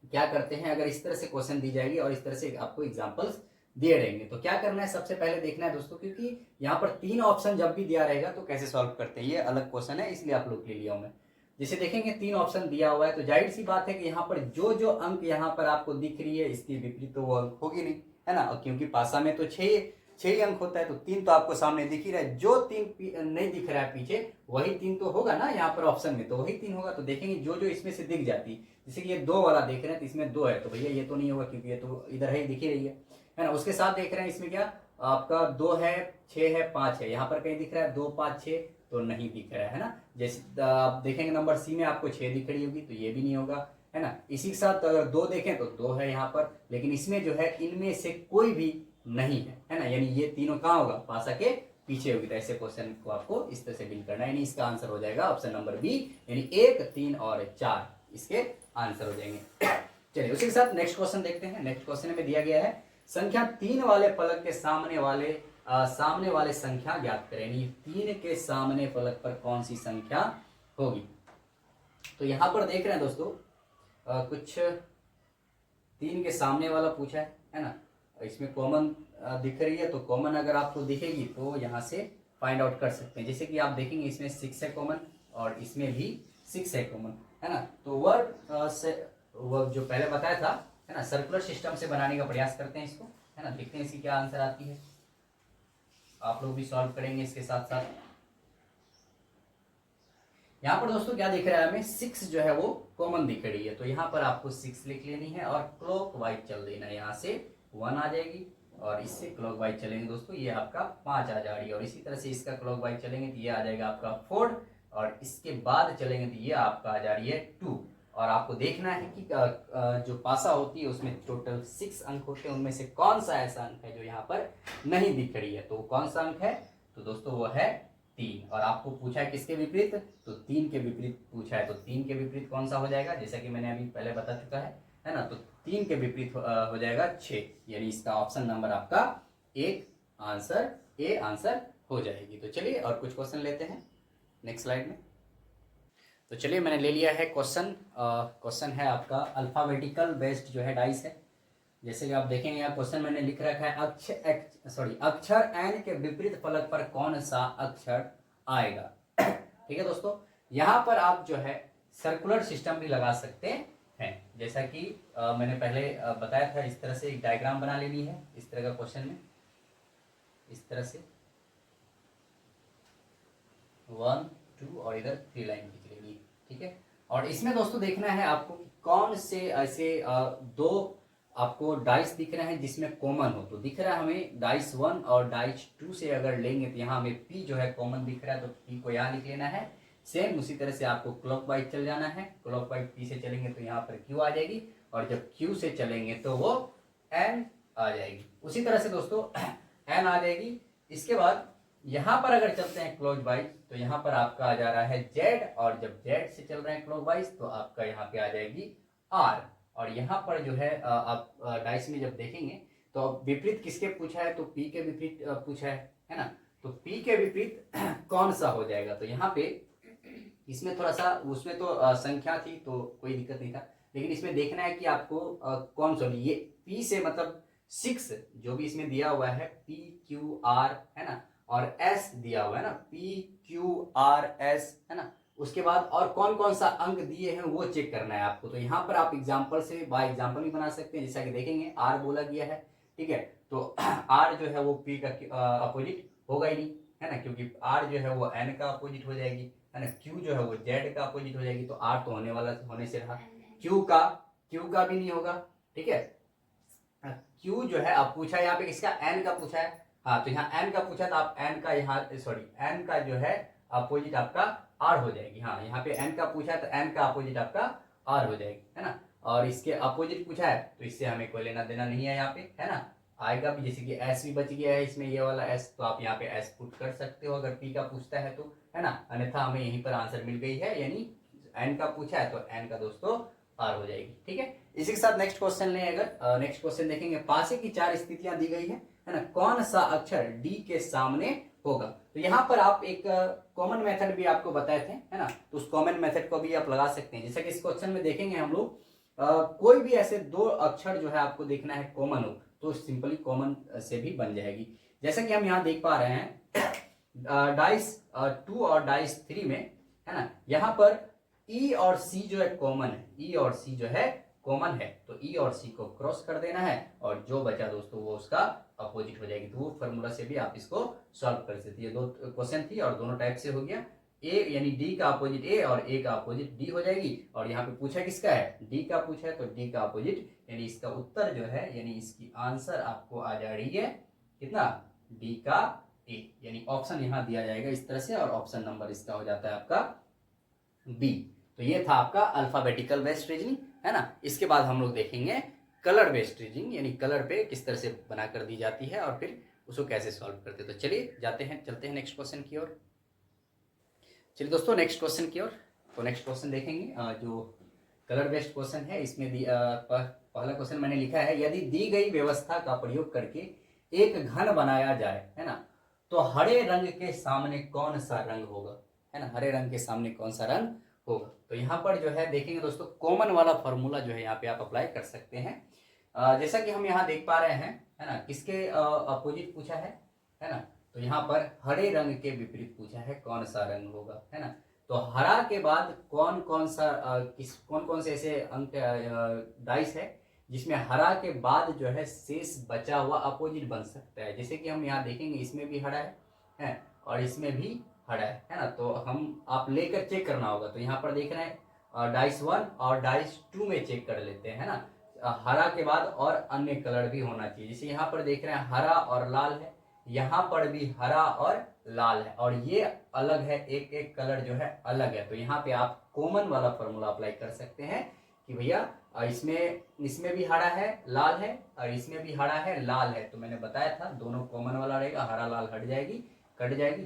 क्या करते हैं, अगर इस तरह से क्वेश्चन दी जाएगी और इस तरह से आपको एग्जांपल्स दिए रहेंगे, तो क्या करना है, सबसे पहले देखना है दोस्तों, क्योंकि यहाँ पर 3 ऑप्शन जब भी दिया रहेगा तो कैसे सॉल्व करते हैं, ये अलग क्वेश्चन है, इसलिए आप लोग ले लिया हूं मैं। जैसे देखेंगे 3 ऑप्शन दिया हुआ है, तो जाहिर सी बात है कि यहाँ पर जो जो अंक यहाँ पर आपको दिख रही है इसके विपरीत तो वो अंक होगी नहीं, है ना। और क्योंकि पासा में तो 6 ही अंक होता है, तो 3 तो आपको सामने दिख ही रहा है, जो 3 नहीं दिख रहा है पीछे वही 3 तो होगा ना यहाँ पर ऑप्शन में, तो वही 3 होगा। तो देखेंगे जो जो इसमें से दिख जाती, जैसे कि ये 2 वाला देख रहे हैं तो इसमें 2 है, तो भैया ये तो नहीं होगा क्योंकि ये तो इधर है, दिख ही रही है ना। उसके साथ देख रहे हैं इसमें क्या आपका 2 है, 6 है, 5 है, यहाँ पर कहीं दिख रहा है 2 5 6 तो नहीं दिख रहा है ना। जैसे आप देखेंगे नंबर सी में आपको 6 दिख रही होगी, तो ये भी नहीं होगा, है ना। इसी के साथ अगर 2 देखें तो 2 है यहाँ पर, लेकिन इसमें जो है इनमें से कोई भी नहीं है ना, यानी ये तीनों कहाँ होगा, पासा के पीछे होगी। तो ऐसे क्वेश्चन को आपको इस तरह से डील करना है, यानी इसका आंसर हो जाएगा ऑप्शन नंबर बी, यानी 1 3 और 4 इसके आंसर हो जाएंगे। चलिए उसी के साथ नेक्स्ट क्वेश्चन देखते हैं। नेक्स्ट क्वेश्चन में दिया गया है, संख्या 3 वाले फलक के सामने वाले संख्या ज्ञात करें, यानी 3 के सामने फलक पर कौन सी संख्या होगी। तो यहां पर देख रहे हैं दोस्तों कुछ 3 के सामने वाला पूछा है ना। इसमें कॉमन दिख रही है, तो कॉमन अगर आपको दिखेगी तो यहाँ से फाइंड आउट कर सकते हैं। जैसे कि आप देखेंगे इसमें 6 है कॉमन और इसमें भी 6 है कॉमन, है ना। तो वर्ग जो पहले बताया था, है ना, सर्कुलर सिस्टम से बनाने का प्रयास करते हैं इसको, है ना। देखते हैं इसकी क्या आंसर आती है, आप लोग भी सॉल्व करेंगे इसके साथ साथ। यहाँ पर दोस्तों क्या दिख रहा है हमें, 6 जो है वो कॉमन दिख रही है, तो यहाँ पर आपको 6 लिख लेनी है और क्लॉक वाइज चल देना है, यहाँ से 1 आ जाएगी और इससे क्लॉक वाइज चलेंगे दोस्तों ये आपका 5 आ जा रही है, और इसी तरह से इसका क्लॉक वाइज चलेंगे तो ये आ जाएगा आपका 4, और इसके बाद चलेंगे तो ये आपका आ जा रही है 2। और आपको देखना है कि जो पासा होती है उसमें टोटल 6 अंक होते हैं, उनमें से कौन सा ऐसा अंक है जो यहाँ पर नहीं दिख रही है, तो कौन सा अंक है, तो दोस्तों वो है 3। और आपको पूछा है किसके विपरीत, तो 3 के विपरीत पूछा है, तो 3 के विपरीत कौन सा हो जाएगा, जैसा कि मैंने अभी पहले बता चुका है ना। तो 3 के विपरीत हो जाएगा 6, यानी इसका ऑप्शन नंबर आपका ए आंसर हो जाएगी। तो चलिए और कुछ क्वेश्चन लेते हैं नेक्स्ट स्लाइड में। तो चलिए मैंने ले लिया है क्वेश्चन है आपका अल्फाबेटिकल बेस्ड जो है डाइस है। जैसे कि आप देखेंगे यहाँ क्वेश्चन मैंने लिख रखा है, अक्षर एन के विपरीत फलक पर कौन सा अक्षर आएगा। ठीक है दोस्तों, यहाँ पर आप जो है सर्कुलर सिस्टम भी लगा सकते हैं, जैसा कि मैंने पहले बताया था। इस तरह से एक डायग्राम बना लेनी है, इस तरह का क्वेश्चन में, इस तरह से 1 2 और इधर 3 लाइन दिख रही है, ठीक है। और इसमें दोस्तों देखना है आपको कि कौन से ऐसे 2 आपको डाइस दिख रहे हैं जिसमें कॉमन हो। तो दिख रहा है हमें डाइस 1 और डाइस 2 से अगर लेंगे तो यहाँ हमें पी जो है कॉमन दिख रहा है, तो पी को यहाँ लिख लेना है। सेम उसी तरह से आपको क्लॉकवाइज चल जाना है, क्लॉकवाइज पी से चलेंगे तो यहाँ पर क्यू आ जाएगी, और जब क्यू से चलेंगे तो वो एन आ जाएगी। उसी तरह से दोस्तों एन आ जाएगी। इसके बाद यहाँ पर अगर चलते हैं क्लॉक वाइज तो यहाँ पर आपका आ जा रहा है जेड, और जब जेड से चल रहे हैं क्लॉक वाइज तो आपका यहाँ पे आ जाएगी आर। और यहाँ पर जो है आप डाइस में जब देखेंगे तो अब विपरीत किसके पूछा है, तो पी के विपरीत पूछा है ना। तो पी के विपरीत कौन सा हो जाएगा, तो यहाँ पे इसमें थोड़ा सा, उसमें तो संख्या थी तो कोई दिक्कत नहीं था, लेकिन इसमें देखना है कि आपको कौन सा, ये पी से मतलब 6 जो भी इसमें दिया हुआ है पी क्यू आर है ना, और एस दिया हुआ है ना, पी क्यू आर एस है ना, उसके बाद और कौन कौन सा अंक दिए हैं वो चेक करना है आपको। तो यहाँ पर आप एग्जाम्पल से बाय एग्जाम्पल भी बना सकते हैं, जैसा कि देखेंगे आर बोला गया है, ठीक है, तो आर जो है वो पी का अपोजिट होगा ही नहीं, है ना, क्योंकि आर जो है वो एन का अपोजिट हो जाएगी, है ना, क्यू जो है वो जेड का अपोजिट हो जाएगी, तो आर तो होने से रहा, क्यू का भी नहीं होगा, ठीक है। क्यू जो है अब पूछा यहाँ पे किसका, एन का पूछा है, हाँ, तो यहाँ एन का पूछा तो आप एन का यहाँ सॉरी एन का जो है अपोजिट आपका आर हो जाएगी, हाँ, यहाँ पे एन का पूछा है तो एन का अपोजिट आपका आर हो जाएगी, है ना। और इसके अपोजिट पूछा है तो इससे हमें कोई लेना देना नहीं है यहाँ पे, है ना, आएगा भी, जैसे कि एस भी बच गया है इसमें ये वाला एस, तो आप यहाँ पे एस पुट कर सकते हो अगर पी का पूछता है तो, है ना, अन्यथा हमें यहीं पर आंसर मिल गई है, यानी एन का पूछा है तो एन का दोस्तों आर हो जाएगी, ठीक है। इसी के साथ नेक्स्ट क्वेश्चन लें, अगर नेक्स्ट क्वेश्चन देखेंगे, पासे की 4 स्थितियां दी गई है ना, कौन सा अक्षर डी के सामने होगा। तो यहाँ पर आप एक कॉमन मेथड भी आपको बताए थे, है ना, तो उस कॉमन मेथड को भी आप लगा सकते हैं, जैसे कि इस क्वेश्चन में देखेंगे हम लोग कोई भी ऐसे 2 अक्षर जो है आपको देखना है कॉमन हो, तो सिंपली कॉमन से भी बन जाएगी। जैसा कि हम यहाँ देख पा रहे हैं डाइस 2 और डाइस 3 में, है ना, यहाँ पर ई और सी जो है कॉमन है, ई और सी जो है कॉमन है, तो ई और सी को क्रॉस कर देना है और जो बचा दोस्तों वो उसका अपोजिट हो जाएगी। तो वो फॉर्मूला से भी आप इसको सॉल्व कर सकते हैं। ये 2 क्वेश्चन थी और दोनों टाइप से हो गया, ए यानी डी का अपोजिट ए और ए का अपोजिट डी हो जाएगी। और यहाँ पे पूछा किसका है, डी का पूछा है, तो डी का अपोजिट यानी इसका उत्तर जो है, यानी इसकी आंसर आपको आ जा रही है कितना, डी का ए, यानी ऑप्शन यहाँ दिया जाएगा इस तरह से, और ऑप्शन नंबर इसका हो जाता है आपका बी। तो ये था आपका अल्फाबेटिकल बेस्ड रीजनिंग, है ना। इसके बाद हम लोग देखेंगे कलर बेस्ड रीजनिंग, यानी कलर पे किस तरह से बना कर दी जाती है और फिर उसको कैसे सॉल्व करते हैं। तो चलिए चलते हैं नेक्स्ट क्वेश्चन की ओर। चलिए दोस्तों नेक्स्ट क्वेश्चन की ओर। तो नेक्स्ट क्वेश्चन देखेंगे जो कलर बेस्ड क्वेश्चन है, इसमें पहला क्वेश्चन मैंने लिखा है, यदि दी गई व्यवस्था का प्रयोग करके एक घन बनाया जाए, है ना, तो हरे रंग के सामने कौन सा रंग होगा, है ना, हरे रंग के सामने कौन सा रंग होगा। तो यहाँ पर जो है देखेंगे दोस्तों, कॉमन वाला फॉर्मूला जो है यहाँ पे आप अप्लाई कर सकते हैं। जैसा कि हम यहाँ देख पा रहे हैं, है ना, किसके अपोजिट पूछा है ना, तो यहाँ पर हरे रंग के विपरीत पूछा है कौन सा रंग होगा, है ना। तो हरा के बाद कौन कौन से ऐसे अंक डाइस है जिसमें हरा के बाद जो है शेष बचा हुआ अपोजिट बन सकता है। जैसे कि हम यहाँ देखेंगे, इसमें भी हरा है और इसमें भी हरा है ना, तो हम आप लेकर चेक करना होगा। तो यहाँ पर देख रहे हैं डाइस 1 और डाइस 2 में चेक कर लेते हैं, है ना, हरा के बाद और अन्य कलर भी होना चाहिए। जैसे यहाँ पर देख रहे हैं हरा और लाल है, यहाँ पर भी हरा और लाल है, और ये अलग है, एक एक कलर जो है अलग है। तो यहाँ पे आप कॉमन वाला फॉर्मूला अप्लाई कर सकते हैं कि भैया इसमें भी हरा है लाल है और इसमें भी हरा है लाल है। तो मैंने बताया था दोनों कॉमन वाला रहेगा, हरा लाल कट जाएगी,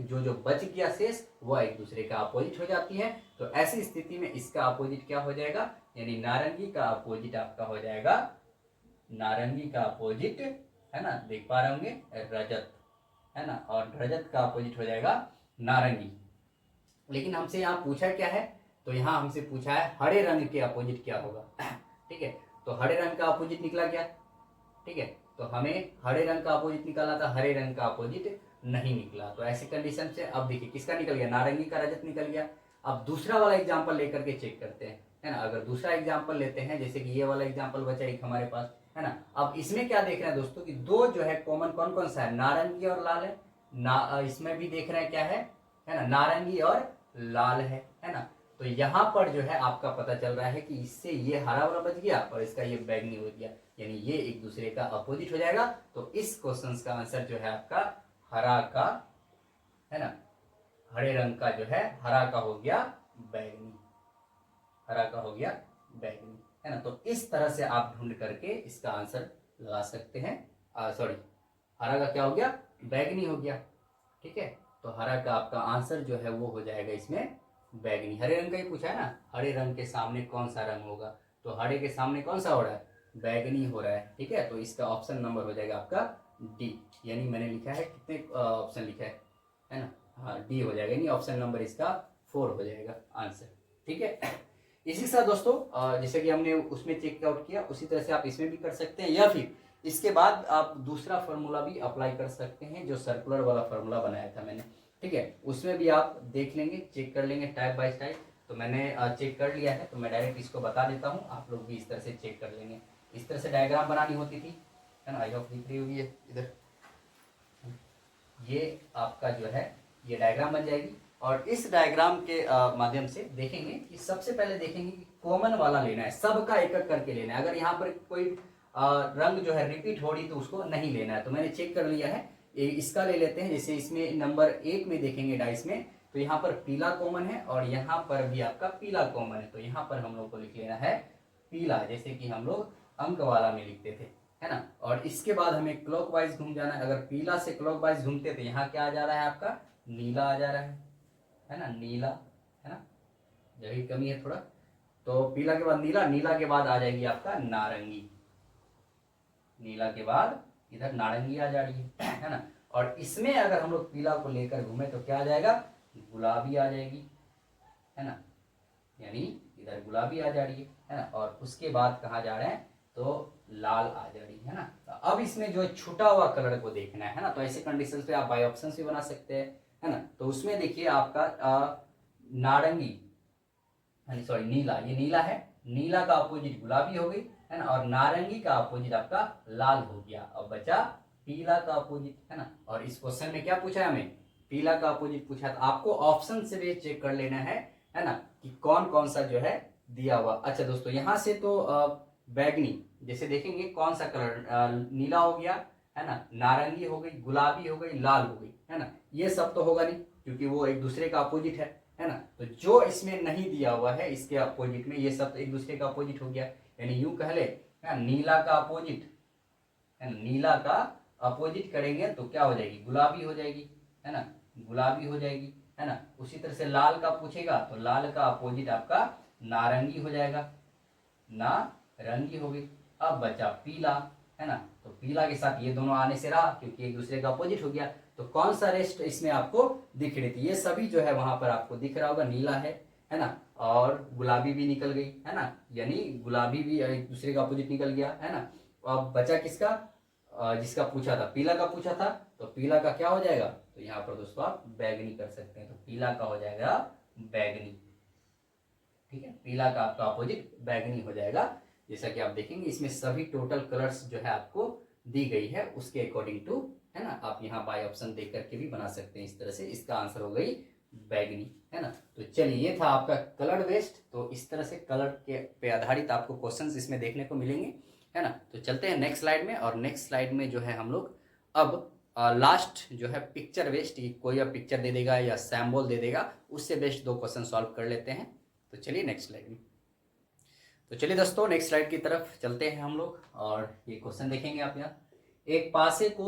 जो बच गया शेष वह एक दूसरे का अपोजिट हो जाती है। तो ऐसी स्थिति में इसका अपोजिट क्या हो जाएगा, यानी नारंगी का अपोजिट आपका हो जाएगा, नारंगी का अपोजिट, है ना, देख पा रहे होंगे रजत, है ना, और रजत का अपोजिट हो जाएगा नारंगी। लेकिन हमसे यहाँ पूछा क्या है, तो यहाँ हमसे पूछा है हरे रंग के अपोजिट क्या होगा, ठीक है। तो हरे रंग का अपोजिट निकला क्या, ठीक है, तो हमें हरे रंग का अपोजिट निकाला था, हरे रंग का अपोजिट नहीं निकला। तो ऐसी कंडीशन से अब देखिए किसका निकल गया, नारंगी का रजत निकल गया। अब दूसरा वाला एग्जाम्पल लेकर के चेक करते हैं, है ना। अगर दूसरा एग्जाम्पल लेते हैं, जैसे कि ये वाला एग्जाम्पल बचा एक हमारे पास, है ना। अब इसमें क्या देख रहे हैं दोस्तों कि 2 जो है कॉमन कौन कौन सा है, नारंगी और लाल है इसमें भी देख रहे हैं क्या है ना, नारंगी और लाल है ना। तो यहाँ पर जो है आपका पता चल रहा है कि इससे ये हरा वाला बच गया और इसका ये बैगनी हो गया, यानी ये एक दूसरे का अपोजिट हो जाएगा। तो इस क्वेश्चन का आंसर जो है आपका हरा का, है ना, हरे रंग का जो है हरा का हो गया बैगनी, हरा का हो गया बैगनी, है ना। तो इस तरह से आप ढूंढ करके इसका आंसर लगा सकते हैं। सॉरी, हरा का क्या हो गया, बैगनी हो गया, ठीक है। तो हरा का आपका आंसर जो है वो हो जाएगा इसमें बैगनी। हरे रंग का ही पूछा है ना, हरे रंग के सामने कौन सा रंग होगा, तो हरे के सामने कौन सा हो रहा है, बैगनी हो रहा है। ठीक है, तो इसका ऑप्शन नंबर हो जाएगा आपका डी। यानी मैंने लिखा है कितने ऑप्शन लिखा है ना, हाँ डी हो जाएगा, यानी ऑप्शन नंबर इसका 4 हो जाएगा आंसर। ठीक है, इसी के साथ दोस्तों जैसे कि हमने उसमें चेक आउट किया उसी तरह से आप इसमें भी कर सकते हैं, या फिर इसके बाद आप दूसरा फार्मूला भी अप्लाई कर सकते हैं जो सर्कुलर वाला फार्मूला बनाया था मैंने। ठीक है, उसमें भी आप देख लेंगे, चेक कर लेंगे टाइप बाय टाइप। तो मैंने चेक कर लिया है, तो मैं डायरेक्ट इसको बता देता हूँ, आप लोग भी इस तरह से चेक कर लेंगे। इस तरह से डायग्राम बनानी होती थी, है ना, आई होप दिख रही होगी इधर। ये आपका जो है ये डायग्राम बन जाएगी, और इस डायग्राम के माध्यम से देखेंगे कि सबसे पहले देखेंगे कि कॉमन वाला लेना है, सबका एक एक करके लेना है। अगर यहाँ पर कोई रंग जो है रिपीट हो रही तो उसको नहीं लेना है। तो मैंने चेक कर लिया है, इसका ले लेते हैं। जैसे इसमें नंबर 1 में देखेंगे डाइस में, तो यहाँ पर पीला कॉमन है और यहाँ पर भी आपका पीला कॉमन है, तो यहाँ पर हम लोग को लिख लेना है पीला, जैसे कि हम लोग अंक वाला में लिखते थे, है ना। और इसके बाद हमें क्लॉकवाइज घूम जाना है। अगर पीला से क्लॉकवाइज घूमते तो यहाँ क्या आ जा रहा है आपका, नीला आ जा रहा है ना, नीला, है ना, जगह की कमी है थोड़ा। तो पीला के बाद नीला, नीला के बाद आ जाएगी आपका नारंगी, नीला के बाद इधर नारंगी आ जा रही है ना। और इसमें अगर हम लोग पीला को लेकर घूमे तो क्या आ जाएगा, गुलाबी आ जाएगी, है ना, यानी इधर गुलाबी आ जा रही है ना। और उसके बाद कहाँ जा रहे हैं, तो लाल आ जा रही है ना। तो अब इसमें जो छूटा हुआ कलर को देखना है ना, तो ऐसे कंडीशन पे आप बाय ऑप्शन भी बना सकते हैं, है ना। तो उसमें देखिए आपका नारंगी, सॉरी नीला, ये नीला है, नीला का अपोजिट गुलाबी हो गई, है ना, और नारंगी का अपोजिट आपका लाल हो गया। अब बचा पीला का अपोजिट, है ना। और इस क्वेश्चन में क्या पूछा है हमें, पीला का अपोजिट पूछा, तो आपको ऑप्शन से भी चेक कर लेना है ना, कि कौन कौन सा जो है दिया हुआ। अच्छा दोस्तों, यहाँ से तो बैगनी, जैसे देखेंगे कौन सा कलर, नीला हो गया, है ना, नारंगी हो गई, गुलाबी हो गई, लाल हो गई, है ना। ये सब तो होगा नहीं क्योंकि वो एक दूसरे का अपोजिट है ना। तो जो इसमें नहीं दिया हुआ है इसके अपोजिट में, ये सब एक दूसरे का अपोजिट हो गया। यानी यूं कह ले, नीला का अपोजिट, है ना, नीला का अपोजिट करेंगे तो क्या हो जाएगी, गुलाबी हो जाएगी, है ना, गुलाबी हो जाएगी, है ना। उसी तरह से लाल का पूछेगा तो लाल का अपोजिट आपका नारंगी हो जाएगा, नारंगी हो गई। अब बचा पीला, है ना, तो पीला के साथ ये दोनों आने से रहा क्योंकि एक दूसरे का अपोजिट हो गया। तो कौन सा रेस्ट इसमें आपको दिख रही थी, ये सभी जो है वहां पर आपको दिख रहा होगा, नीला है ना, और गुलाबी भी निकल गई, है ना, यानी गुलाबी भी एक दूसरे का अपोजिट निकल गया, है ना। अब बचा किसका, जिसका पूछा था, पीला का पूछा था, तो पीला का क्या हो जाएगा, तो यहाँ पर दोस्तों आप बैगनी कर सकते हैं, तो पीला का हो जाएगा बैगनी। ठीक है, पीला का आपका अपोजिट बैगनी हो जाएगा। जैसा कि आप देखेंगे इसमें सभी टोटल कलर्स जो है आपको दी गई है उसके अकॉर्डिंग टू, है ना। आप यहाँ बाय ऑप्शन देख करके भी बना सकते हैं इस तरह से। इसका आंसर हो गई बैगनी, है ना। तो चलिए, ये था आपका कलर बेस्ड। तो इस तरह से कलर के पे आधारित आपको क्वेश्चंस इसमें देखने को मिलेंगे, है ना। तो चलते हैं नेक्स्ट स्लाइड में, और नेक्स्ट स्लाइड में जो है हम लोग अब लास्ट जो है पिक्चर बेस्ड, कोई अब पिक्चर दे देगा या सैम्बल दे देगा, उससे बेस्ड 2 क्वेश्चन सॉल्व कर लेते हैं। तो चलिए नेक्स्ट स्लाइड में, तो चलिए दोस्तों नेक्स्ट स्लाइड की तरफ चलते हैं हम लोग, और ये क्वेश्चन देखेंगे आप। यहाँ एक पासे को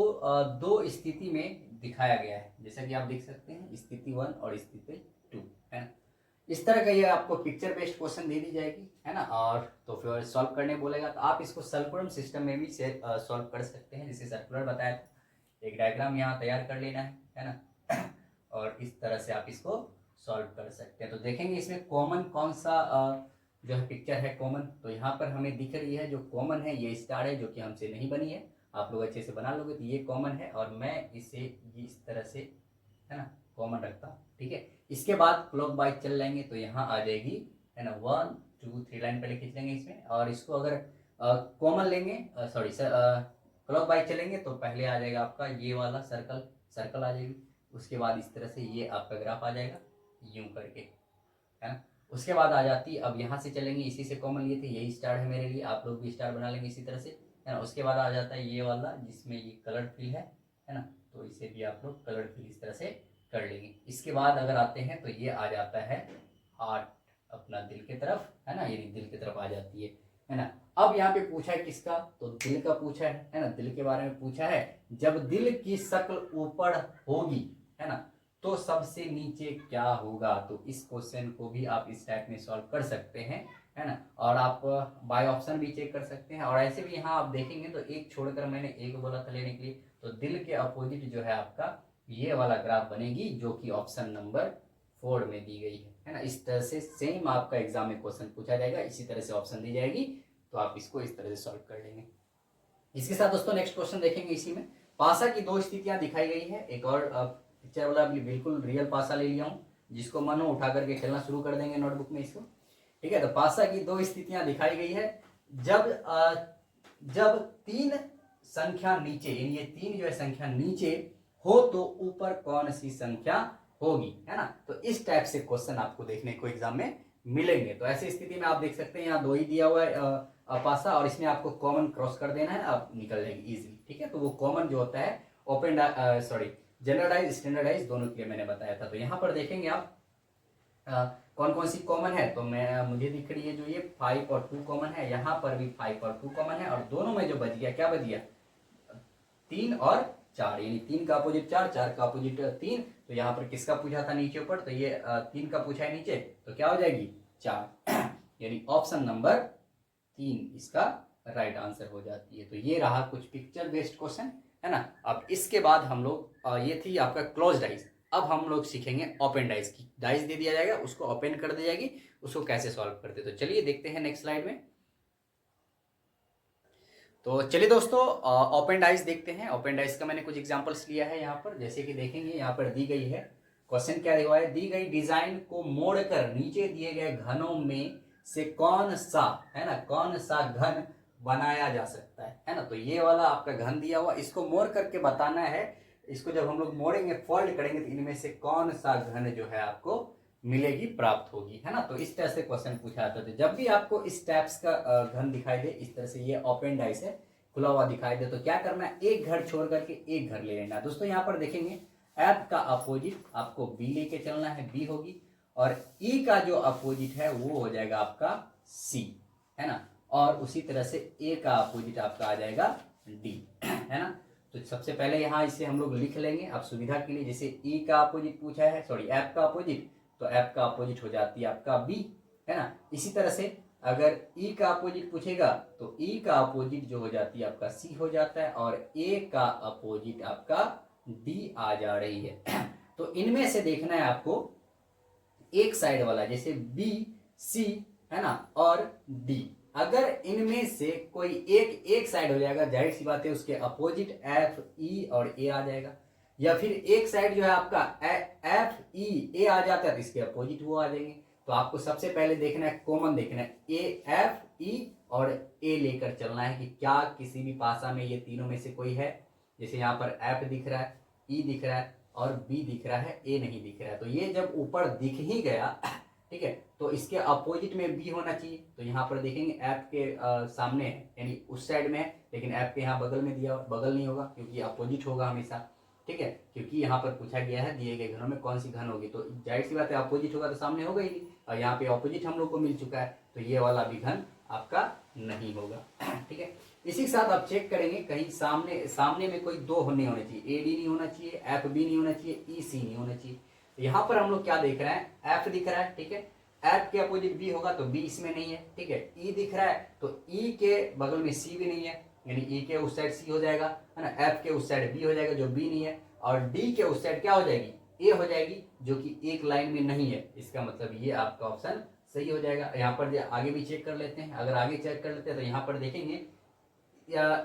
2 स्थिति में दिखाया गया है, जैसा कि आप देख सकते हैं, स्थिति 1 और स्थिति 2, है ना। इस तरह का ये आपको पिक्चर बेस्ड क्वेश्चन दे दी जाएगी, है ना। और तो फिर सॉल्व करने बोलेगा तो आप इसको सर्कुलर सिस्टम में भी सॉल्व कर सकते हैं, जैसे सर्कुलर बताया था। एक डायग्राम यहाँ तैयार कर लेना है ना, और इस तरह से आप इसको सॉल्व कर सकते हैं। तो देखेंगे इसमें कॉमन कौन सा जो है पिक्चर है कॉमन, तो यहाँ पर हमें दिख रही है जो कॉमन है, ये स्टार है जो कि हमसे नहीं बनी है। आप लोग अच्छे से बना लोगे तो ये कॉमन है, और मैं इसे इस तरह से, है ना, कॉमन रखता हूँ। ठीक है, इसके बाद क्लॉक वाइज चल जाएंगे तो यहाँ आ जाएगी, है ना, 1 2 3 लाइन पहले खींच लेंगे इसमें, और इसको अगर कॉमन लेंगे, सॉरी क्लॉक वाइज चलेंगे तो पहले आ जाएगा आपका ये वाला सर्कल आ जाएगी। उसके बाद इस तरह से ये आपका ग्राफ आ जाएगा यूं करके, है ना। उसके बाद आ जाती है, अब यहाँ से चलेंगे, इसी से कॉमन लिए थे, यही स्टार है मेरे लिए, आप लोग भी स्टार बना लेंगे इसी तरह से, है ना। उसके बाद आ जाता है ये वाला जिसमें ये कलर फिल है ना, तो इसे भी आप लोग कलर फिल इस तरह से कर लेंगे। इसके बाद अगर आते हैं तो ये आ जाता है हार्ट, अपना दिल की तरफ, है ना, ये दिल की तरफ आ जाती है ना। अब यहाँ पे पूछा है किसका, तो दिल का पूछा है ना, दिल के बारे में पूछा है। जब दिल की शक्ल ऊपर होगी, है ना, तो सबसे नीचे क्या होगा। तो इस क्वेश्चन को भी आप इस टाइप में सॉल्व कर सकते हैं, है ना। और आप बाय ऑप्शन भी चेक कर सकते हैं। और ऐसे भी यहाँ आप देखेंगे तो एक छोड़कर मैंने एक बोला था लेने के लिए, तो दिल के अपोजिट जो है आपका ये वाला ग्राफ बनेगी, जो कि ऑप्शन नंबर 4 में दी गई है ना। इस तरह से सेम आपका एग्जाम में क्वेश्चन पूछा जाएगा, इसी तरह से ऑप्शन दी जाएगी, तो आप इसको इस तरह से सॉल्व कर लेंगे। इसके साथ दोस्तों नेक्स्ट क्वेश्चन देखेंगे। इसी में पासा की दो स्थितियां दिखाई गई है। एक और पिक्चर वाला बिल्कुल रियल पासा ले लिया हूं, जिसको मन हो उठा करके खेलना शुरू कर देंगे नोटबुक में इसको, ठीक है। तो पासा की दो स्थितियां दिखाई गई है। जब 3 संख्या नीचे, यानी ये 3 जो है संख्या नीचे हो तो ऊपर कौन सी संख्या होगी, है ना। तो इस टाइप से क्वेश्चन आपको देखने को एग्जाम में मिलेंगे। तो ऐसी स्थिति में आप देख सकते हैं यहाँ 2 ही दिया हुआ है पासा, और इसमें आपको कॉमन क्रॉस कर देना है, आप निकल जाएंगे इजीली, ठीक है। तो वो कॉमन जो होता है ओपन जनरलाइज स्टैंडर्डाइज दोनों के लिए मैंने बताया था। तो यहाँ पर देखेंगे आप कौन कौन सी कॉमन है। तो मुझे दिख रही है जो ये 5 और 2 कॉमन है, यहाँ पर भी 5 और 2 कॉमन है, और दोनों में जो बच गया क्या बच गया 3 और 4, यानी 3 का अपोजिट 4, 4 का अपोजिट 3। तो यहाँ पर किसका पूछा था नीचे ऊपर, तो ये 3 का पूछा है नीचे, तो क्या हो जाएगी 4 यानी ऑप्शन नंबर 3 इसका राइट आंसर हो जाती है। तो ये रहा कुछ पिक्चर बेस्ड क्वेश्चन, है ना। अब इसके बाद हम लोग ये थी आपका क्लोज डाइस। अब हम लोग सीखेंगे ओपन डाइस की। डाइस दे दिया जाएगा, उसको ओपन कर दी जाएगी, उसको कैसे सॉल्व करते। तो चलिए देखते हैं नेक्स्ट स्लाइड में। तो चलिए दोस्तों ओपन डाइस देखते हैं। ओपन डाइस का मैंने कुछ एग्जांपल्स लिया है यहाँ पर, जैसे कि देखेंगे यहाँ पर दी गई है क्वेश्चन क्या हुआ है, दी गई डिजाइन को मोड़कर नीचे दिए गए घनों में से कौन सा, है ना, कौन सा घन बनाया जा सकता है ना। तो ये वाला आपका घन दिया हुआ, इसको मोड़ करके बताना है। इसको जब हम लोग मोड़ेंगे फोल्ड करेंगे तो इनमें से कौन सा घन जो है आपको मिलेगी, प्राप्त होगी, है ना। तो इस तरह से क्वेश्चन पूछा जाता है। जब भी आपको इस टाइप्स का घन दिखाई दे, इस तरह से ये ओपन डाइस है, खुला हुआ दिखाई दे, तो क्या करना है, एक घर छोड़ करके एक घर ले लेना। दोस्तों यहाँ पर देखेंगे एफ का अपोजिट आपको बी लेके चलना है, बी होगी, और ई का जो अपोजिट है वो हो जाएगा आपका सी, है ना। और उसी तरह से ए का अपोजिट आपका आ जाएगा डी, है ना। तो सबसे पहले यहाँ इसे हम लोग लिख लेंगे अब सुविधा के लिए। जैसे ई का अपोजिट पूछा है, सॉरी एफ का अपोजिट, तो एफ का अपोजिट हो जाती है आपका बी, है ना। इसी तरह से अगर ई का अपोजिट पूछेगा तो ई का अपोजिट जो हो जाती है आपका सी हो जाता है, और ए का अपोजिट आपका डी आ जा रही है। तो इनमें से देखना है आपको एक साइड वाला, जैसे बी सी, है ना, और डी। अगर इनमें से कोई एक साइड हो जाएगा, जाहिर सी बात है उसके अपोजिट एफ ई और ए आ जाएगा। या फिर एक साइड जो है आपका एफ ई ए आ जाता है तो इसके अपोजिट वो आ जाएंगे। तो आपको सबसे पहले देखना है, कॉमन देखना है, ए एफ ई और ए लेकर चलना है कि क्या किसी भी पासा में ये तीनों में से कोई है। जैसे यहाँ पर एफ दिख रहा है, ई दिख रहा है और बी दिख रहा है, ए नहीं दिख रहा है। तो ये जब ऊपर दिख ही गया, ठीक है, तो इसके अपोजिट में बी होना चाहिए। तो यहाँ पर देखेंगे एफ के सामने है, यानी उस साइड में है, लेकिन एफ के यहाँ बगल में दिया, बगल नहीं होगा क्योंकि अपोजिट होगा हमेशा, ठीक है। क्योंकि यहाँ पर पूछा गया है दिए गए घनों में कौन सी घन होगी, तो जाहिर सी बात है अपोजिट होगा तो सामने होगा ही नहीं, और यहाँ पे अपोजिट हम लोग को मिल चुका है, तो ये वाला भी घन आपका नहीं होगा, ठीक है। इसी के साथ आप चेक करेंगे कहीं सामने में कोई दो नहीं होने चाहिए, ए डी नहीं होना चाहिए, एफ बी नहीं होना चाहिए, ई सी नहीं होना चाहिए। यहाँ पर हम लोग क्या देख रहे हैं, एफ दिख रहा है, ठीक है, एफ के अपोजिट बी होगा तो बी इसमें नहीं है, ठीक है। ई दिख रहा है तो ई के बगल में सी भी नहीं है, यानी ई के उस साइड सी हो जाएगा, है ना। एफ के उस साइड बी हो जाएगा जो बी नहीं है, और डी के उस साइड क्या हो जाएगी, ए हो जाएगी, जो कि एक लाइन में नहीं है। इसका मतलब ये आपका ऑप्शन सही हो जाएगा। यहाँ पर आगे भी चेक कर लेते हैं। अगर आगे चेक कर लेते हैं तो यहाँ पर देखेंगे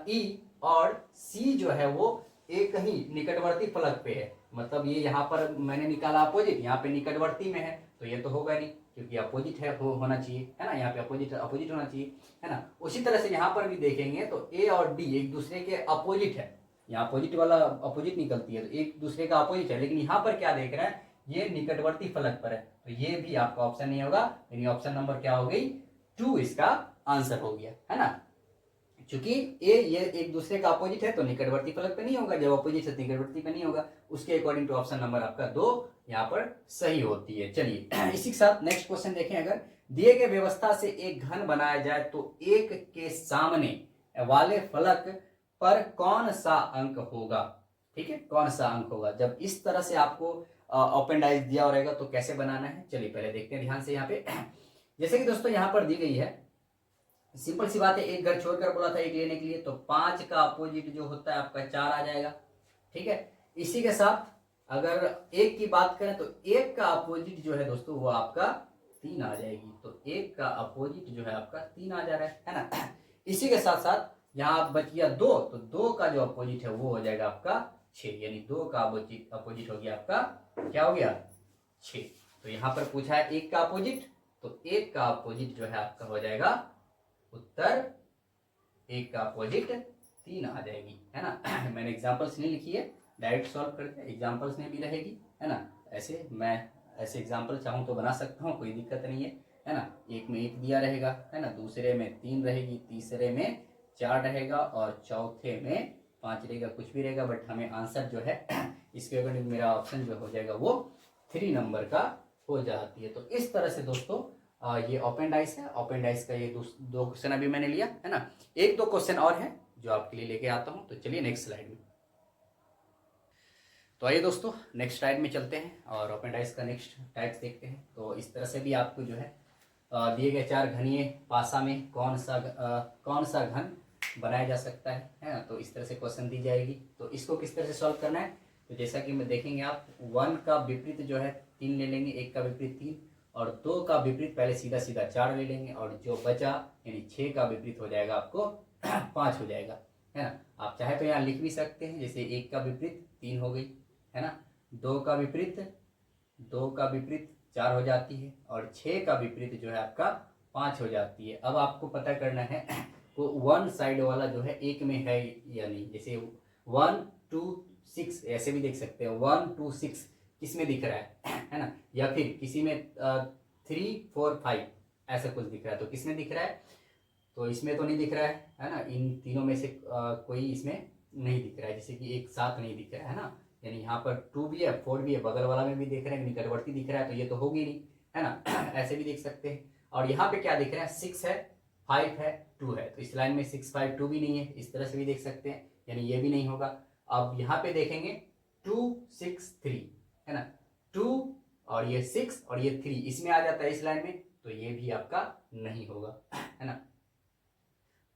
ई और सी जो है वो एक ही निकटवर्ती फलक पे है, मतलब ये यहाँ पर मैंने निकाला अपोजिट, यहाँ पे निकटवर्ती में है, तो ये तो होगा नहीं क्योंकि अपोजिट है, होना चाहिए, है ना। यहाँ पे अपोजिट होना चाहिए, है ना। उसी तरह से यहाँ पर भी देखेंगे तो ए और डी एक दूसरे के अपोजिट है, यहाँ अपोजिट वाला अपोजिट निकलती है तो एक दूसरे का अपोजिट है, लेकिन यहाँ पर क्या देख रहे हैं, ये निकटवर्ती फलक पर है, तो ये भी आपका ऑप्शन नहीं होगा, यानी ऑप्शन नंबर क्या हो गई 2 इसका आंसर हो गया, है ना। चूंकि ये एक दूसरे का अपोजिट है तो निकटवर्ती फलक पे नहीं होगा, जब अपोजिट है निकटवर्ती पे नहीं होगा, उसके अकॉर्डिंग टू ऑप्शन नंबर आपका 2 यहाँ पर सही होती है। चलिए इसी के साथ नेक्स्ट क्वेश्चन देखें। अगर दिए गए व्यवस्था से एक घन बनाया जाए तो एक के सामने वाले फलक पर कौन सा अंक होगा, ठीक है, कौन सा अंक होगा। जब इस तरह से आपको ओपन डाइस दिया रहेगा तो कैसे बनाना है चलिए पहले देखते हैं ध्यान से यहाँ पे। जैसे कि दोस्तों यहाँ पर दी गई है, सिंपल सी बात है, एक घर छोड़कर बोला था एक लेने के लिए, तो 5 का अपोजिट जो होता है आपका 4 आ जाएगा। ठीक है, इसी के साथ अगर एक की बात करें तो एक का अपोजिट जो है दोस्तों वो आपका 3 आ जाएगी, तो एक का अपोजिट जो है आपका 3 आ जा रहा है ना। इसी के साथ साथ यहाँ बच गया 2, तो 2 का जो अपोजिट है वो हो जाएगा आपका 6, यानी 2 का अपोजिट हो गया आपका क्या हो गया 6। तो यहाँ पर पूछा है एक का अपोजिट, तो एक का अपोजिट जो है आपका हो जाएगा उत्तर, एक का अपोजिट 3 आ जाएगी, है ना। मैंने एग्जांपल्स नहीं लिखी है, डायरेक्ट सॉल्व करके एग्जांपल्स में भी रहेगी, है ना। ऐसे मैं ऐसे एग्जांपल चाहूँ तो बना सकता हूँ, कोई दिक्कत नहीं है ना। एक में 1 दिया रहेगा, है ना, दूसरे में 3 रहेगी, तीसरे में 4 रहेगा और चौथे में 5 रहेगा, कुछ भी रहेगा, बट हमें आंसर जो है इसके अकॉर्डिंग मेरा ऑप्शन जो हो जाएगा वो 3 नंबर का हो जाती है। तो इस तरह से दोस्तों ये ओपन डाइस है, ओपन डाइस का ये 2 क्वेश्चन अभी मैंने लिया, है ना। 1-2 क्वेश्चन और है जो आपके लिए लेके आता हूँ, तो चलिए नेक्स्ट स्लाइड में। तो आइए दोस्तों नेक्स्ट स्लाइड में चलते हैं और ओपन डाइस का नेक्स्ट टाइप्स देखते हैं। तो इस तरह से भी आपको जो है दिए गए 4 घनीय पासा में कौन सा घन बनाया जा सकता है ना। तो इस तरह से क्वेश्चन दी जाएगी, तो इसको किस तरह से सॉल्व करना है, तो जैसा कि मैं देखेंगे आप 1 का विपरीत जो है 3 ले लेंगे, 1 का विपरीत 3, और 2 का विपरीत पहले सीधा सीधा 4 ले लेंगे, और जो बचा यानी 6 का विपरीत हो जाएगा आपको 5 हो जाएगा, है ना। आप चाहे तो यहाँ लिख भी सकते हैं, जैसे 1 का विपरीत 3 हो गई, है ना, 2 का विपरीत 4 हो जाती है, और 6 का विपरीत जो है आपका 5 हो जाती है। अब आपको पता करना है वो 1 साइड वाला जो है एक में है या नहीं, जैसे 1 2 6 ऐसे भी देख सकते हैं, 1 2 6 किस में दिख रहा है ना, या फिर किसी में 3 4 5 ऐसा कुछ दिख रहा है, तो किस में दिख रहा है, तो इसमें तो नहीं दिख रहा है ना, इन तीनों में से कोई इसमें नहीं दिख रहा है, जैसे कि एक साथ नहीं दिख रहा है ना, यानी यहाँ पर 2 भी है 4 भी है, बगल वाला में भी देख रहे हैं, निकटवर्ती दिख रहा है, तो ये तो होगी नहीं, है ना। ऐसे भी देख सकते हैं। और यहाँ पे क्या दिख रहा है, 6 है 5 है 2 है, तो इस लाइन में 6 5 2 भी नहीं है, इस तरह से भी देख सकते हैं, यानी ये भी नहीं होगा। अब यहाँ पे देखेंगे 2 6 3, है ना, 2 और ये 6 और ये 3 इसमें आ जाता है इस लाइन में, तो ये भी आपका नहीं होगा, है ना।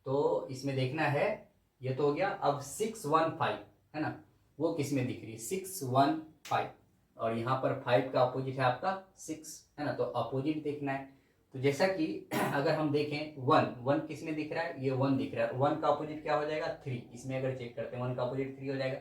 तो इसमें देखना है, ये तो हो गया। अब 6 1 5, है ना, वो किस में दिख रही है, 6 1 5, और यहाँ पर 5 का अपोजिट है आपका 6, है ना, तो अपोजिट देखना है। तो जैसा कि अगर हम देखें 1 किस में दिख रहा है, ये 1 दिख रहा है, 1 का अपोजिट क्या हो जाएगा 3, इसमें अगर चेक करते हैं 1 का अपोजिट 3 हो जाएगा।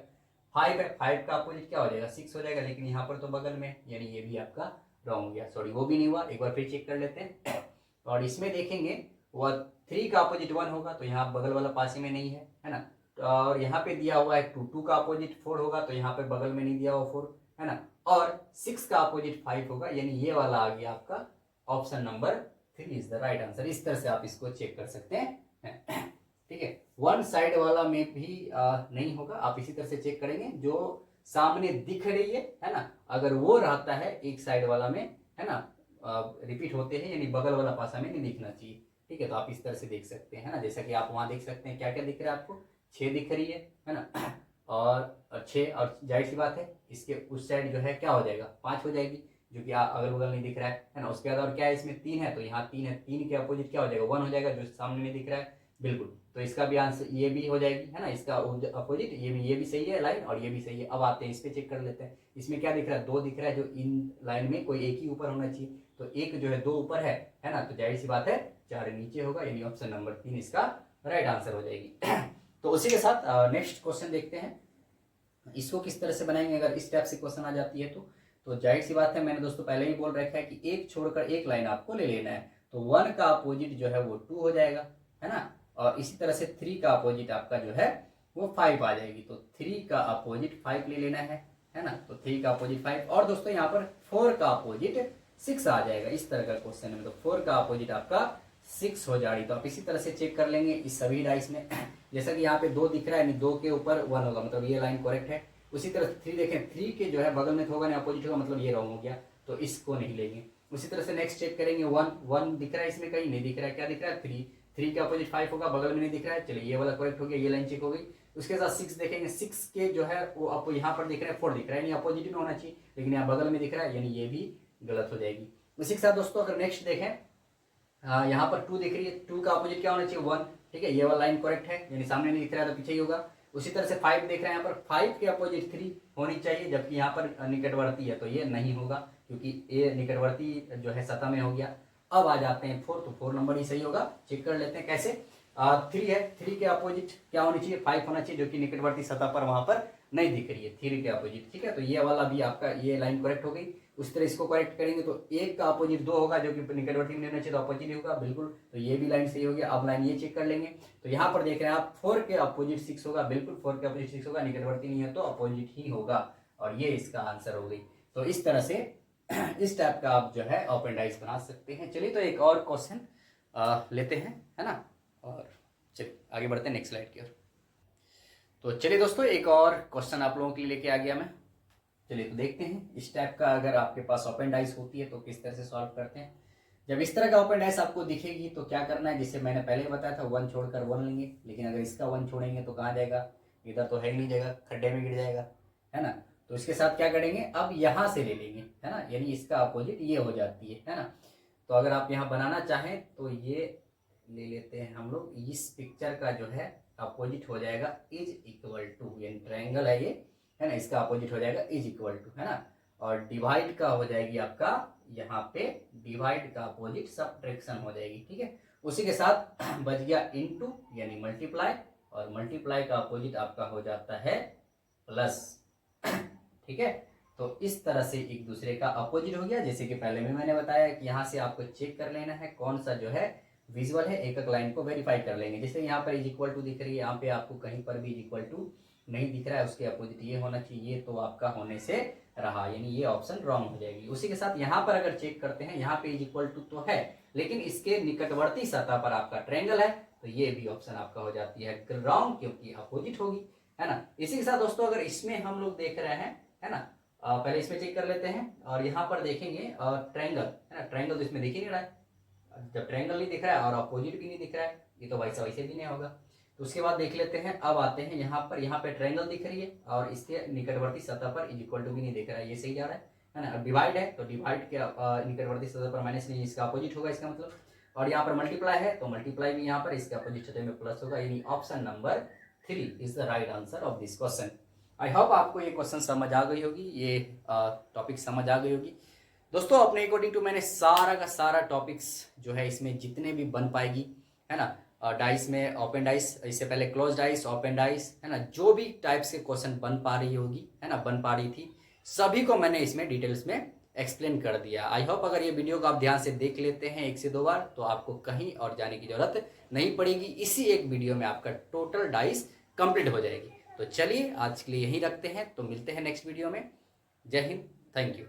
5 है, 5 का अपोजिट क्या हो जाएगा 6 हो जाएगा, लेकिन यहाँ पर तो बगल में, यानी ये भी आपका रॉन्ग हो गया, सॉरी वो भी नहीं हुआ, एक बार फिर चेक कर लेते हैं। और इसमें देखेंगे वह 3 का अपोजिट 1 होगा, तो यहाँ बगल वाला पास में नहीं है ना। और यहाँ पे दिया हुआ है 2 का अपोजिट 4 होगा, तो यहाँ पे बगल में नहीं दिया हुआ 4, है ना। और 6 का अपोजिट 5 होगा, यानी ये वाला आ गया आपका option number 3 is the right answer. इस तरह से आप इसको चेक कर सकते हैं, ठीक है। 1 साइड वाला में भी नहीं होगा, आप इसी तरह से चेक करेंगे, जो सामने दिख रही है ना, अगर वो रहता है एक साइड वाला में, है ना, रिपीट होते हैं, यानी बगल वाला पासा में नहीं दिखना चाहिए, ठीक है। तो आप इस तरह से देख सकते हैं ना, जैसा कि आप वहां देख सकते हैं क्या क्या दिख रहा है आपको, 6 दिख रही है ना, और 6, और जाहिर सी बात है इसके उस साइड जो है क्या हो जाएगा 5 हो जाएगी, जो कि अगल बगल नहीं दिख रहा है ना। उसके बाद और क्या है, इसमें 3 है, तो यहाँ 3 है, 3 के अपोजिट क्या हो जाएगा 1 हो जाएगा, जो सामने नहीं दिख रहा है, बिल्कुल। तो इसका भी आंसर ये भी हो जाएगी, है ना, इसका अपोजिट ये भी सही है लाइन, और ये भी सही है। अब आते हैं इस पे चेक कर लेते हैं, इसमें क्या दिख रहा है 2 दिख रहा है, जो इन लाइन में कोई एक ही ऊपर होना चाहिए, तो एक जो है 2 ऊपर है ना, तो जाहिर सी बात है 4 नीचे होगा, यानी ऑप्शन नंबर 3 इसका राइट आंसर हो जाएगी। तो उसी के साथ नेक्स्ट क्वेश्चन देखते हैं, इसको किस तरह से बनाएंगे। अगर इस टाइप से क्वेश्चन आ जाती है तो जाहिर सी बात है, मैंने दोस्तों पहले ही बोल रखा है कि एक छोड़कर एक लाइन आपको ले लेना है, तो 1 का अपोजिट जो है वो 2 हो जाएगा, है ना। और इसी तरह से 3 का अपोजिट आपका जो है वो 5 आ जाएगी, तो 3 का अपोजिट 5 ले लेना है ना, तो 3 का अपोजिट 5। और दोस्तों यहाँ पर 4 का अपोजिट 6 आ जाएगा, इस तरह का क्वेश्चन है, तो 4 का अपोजिट आपका 6 हो जाएगी। तो आप इसी तरह से चेक कर लेंगे इस सभी डाइस में, जैसा कि यहाँ पे 2 दिख रहा है, 2 के ऊपर 1 होगा, मतलब ये लाइन करेक्ट है। उसी तरह 3 देखें, 3 के जो है बगल में होगा नहीं, अपोजिट होगा, मतलब ये रॉन्ग हो गया, तो इसको नहीं लेंगे। उसी तरह से नेक्स्ट चेक करेंगे, 1 दिख रहा है, इसमें कहीं नहीं दिख रहा है, क्या दिख रहा है 3 के अपोजिट 5 होगा, बगल में नहीं दिख रहा है, चलिए ये वाला करेक्ट हो गया, ये लाइन चेक हो गई। उसके साथ 6 देखेंगे, 6 के जो है वो आपको यहाँ पर दिख रहा है 4 दिख रहा है, यानी अपोजिट में होना चाहिए, लेकिन यहाँ बगल में दिख रहा है, यानी ये भी गलत हो जाएगी। इसी के साथ दोस्तों अगर नेक्स्ट देखें, यहाँ पर 2 दिख रही है, 2 का अपोजिट क्या होना चाहिए 1, ठीक है, ये वाला लाइन करेक्ट है, यानी सामने नहीं दिख रहा है तो पीछे ही होगा। उसी तरह से 5 देख रहे हैं, यहाँ पर 5 के अपोजिट 3 होनी चाहिए, जबकि यहाँ पर निकटवर्ती है तो ये नहीं होगा, क्योंकि ये निकटवर्ती जो है सतह में हो गया। अब आ जाते हैं 4, तो 4 नंबर ही सही होगा। चेक कर लेते हैं कैसे। 3 है, 3 के अपोजिट क्या होनी चाहिए 5 होना चाहिए, जो कि निकटवर्ती सतह पर वहां पर नहीं दिख रही है 3 के अपोजिट, ठीक है। तो ये वाला भी आपका ये लाइन करेक्ट हो गई। उस तरह इसको करेक्ट करेंगे तो 1 का अपोजिट 2 होगा, जो कि निकटवर्ती में नहीं होना चाहिए तो अपोजिट ही होगा, बिल्कुल। तो ये भी लाइन सही हो गया। अब लाइन ये चेक कर लेंगे, तो यहाँ पर देख रहे हैं आप 4 के अपोजिट 6 होगा, बिल्कुल 4 के अपोजिट 6 होगा, निकटवर्ती नहीं है तो अपोजिट ही होगा, और ये इसका आंसर हो गई। तो इस तरह से इस टाइप का आप जो है ओपन डाइस बना सकते हैं। चलिए तो एक और क्वेश्चन लेते हैं, है ना, और चलिए आगे बढ़ते हैं नेक्स्ट स्लाइड की ओर। तो चलिए दोस्तों एक और क्वेश्चन आप लोगों के लिए लेके आ गया मैं। चलिए तो देखते हैं इस टाइप का अगर आपके पास ओपन डाइस होती है तो किस तरह से सॉल्व करते हैं। जब इस तरह का ओपन डाइस आपको दिखेगी तो क्या करना है, जिससे मैंने पहले बताया था 1 छोड़कर 1 लेंगे, लेकिन अगर इसका 1 छोड़ेंगे तो कहाँ जाएगा, इधर तो है ही नहीं जाएगा, खड्डे में गिर जाएगा, है ना। तो इसके साथ क्या करेंगे, अब यहाँ से ले लेंगे, है ना, यानी इसका अपोजिट ये हो जाती है ना। तो अगर आप यहाँ बनाना चाहें तो ये ले लेते हैं हम लोग, इस पिक्चर का जो है अपोजिट हो जाएगा इज इक्वल टू, यानी ट्रायंगल है ये, है ना, इसका अपोजिट हो जाएगा इज इक्वल टू, है ना। और डिवाइड का हो जाएगी आपका यहाँ पे, डिवाइड का अपोजिट सबट्रैक्शन हो जाएगी, ठीक है। उसी के साथ बच गया इनटू, यानी मल्टीप्लाई, और मल्टीप्लाई का अपोजिट आपका हो जाता है प्लस, ठीक है। तो इस तरह से एक दूसरे का अपोजिट हो गया, जैसे कि पहले में मैंने बताया कि यहाँ से आपको चेक कर लेना है कौन सा जो है विजुअल है, एक एक लाइन को वेरीफाई कर लेंगे। जैसे यहाँ पर इज इक्वल टू दिख रही है, यहाँ पे आपको कहीं पर भी इज इक्वल टू नहीं दिख रहा है, उसके अपोजिट ये होना चाहिए, तो आपका होने से रहा, यानी ये ऑप्शन रॉन्ग हो जाएगी। उसी के साथ यहाँ पर अगर चेक करते हैं, यहाँ पे इज इक्वल टू तो है, लेकिन इसके निकटवर्ती सतह पर आपका ट्रायंगल है, तो ये भी ऑप्शन आपका हो जाती है रॉन्ग, क्योंकि अपोजिट होगी, है ना। इसी के साथ दोस्तों अगर इसमें हम लोग देख रहे हैं, है ना, पहले इसमें चेक कर लेते हैं, और यहाँ पर देखेंगे ट्रायंगल, है ना, ट्रायंगल तो इसमें दिख ही नहीं रहा है। जब ट्रायंगल नहीं दिख रहा है और अपोजिट भी नहीं दिख रहा है, ये तो वैसा वैसे भी नहीं होगा। तो उसके बाद देख लेते हैं, अब आते हैं यहाँ पर, यहाँ पे ट्रायंगल दिख रही है और इसके निकटवर्ती सतह पर इज इक्वल टू भी नहीं दिख रहा है, ये सही जा रहा है ना। अब डिवाइड है तो डिवाइड के निकटवर्ती सतह पर माइनस नहीं, इसका अपोजिट होगा इसका मतलब। और यहाँ पर मल्टीप्लाई है तो मल्टीप्लाई भी यहाँ पर इसके अपोजिट सतह में प्लस होगा, यानी option number 3 is the right answer of this question. I hope आपको ये क्वेश्चन समझ आ गई होगी, ये टॉपिक समझ आ गई होगी दोस्तों। अपने अकॉर्डिंग टू मैंने सारा का सारा टॉपिक्स जो है इसमें जितने भी बन पाएगी, है ना, डाइस में ओपन डाइस, इससे पहले क्लोज डाइस, ओपन डाइस, है ना, जो भी टाइप्स के क्वेश्चन बन पा रही होगी, है ना, बन पा रही थी, सभी को मैंने इसमें डिटेल्स में एक्सप्लेन कर दिया। आई होप अगर ये वीडियो को आप ध्यान से देख लेते हैं 1 से 2 बार, तो आपको कहीं और जाने की जरूरत नहीं पड़ेगी, इसी एक वीडियो में आपका टोटल डाइस कंप्लीट हो जाएगी। तो चलिए आज के लिए यहीं रखते हैं, तो मिलते हैं नेक्स्ट वीडियो में। जय हिंद, थैंक यू।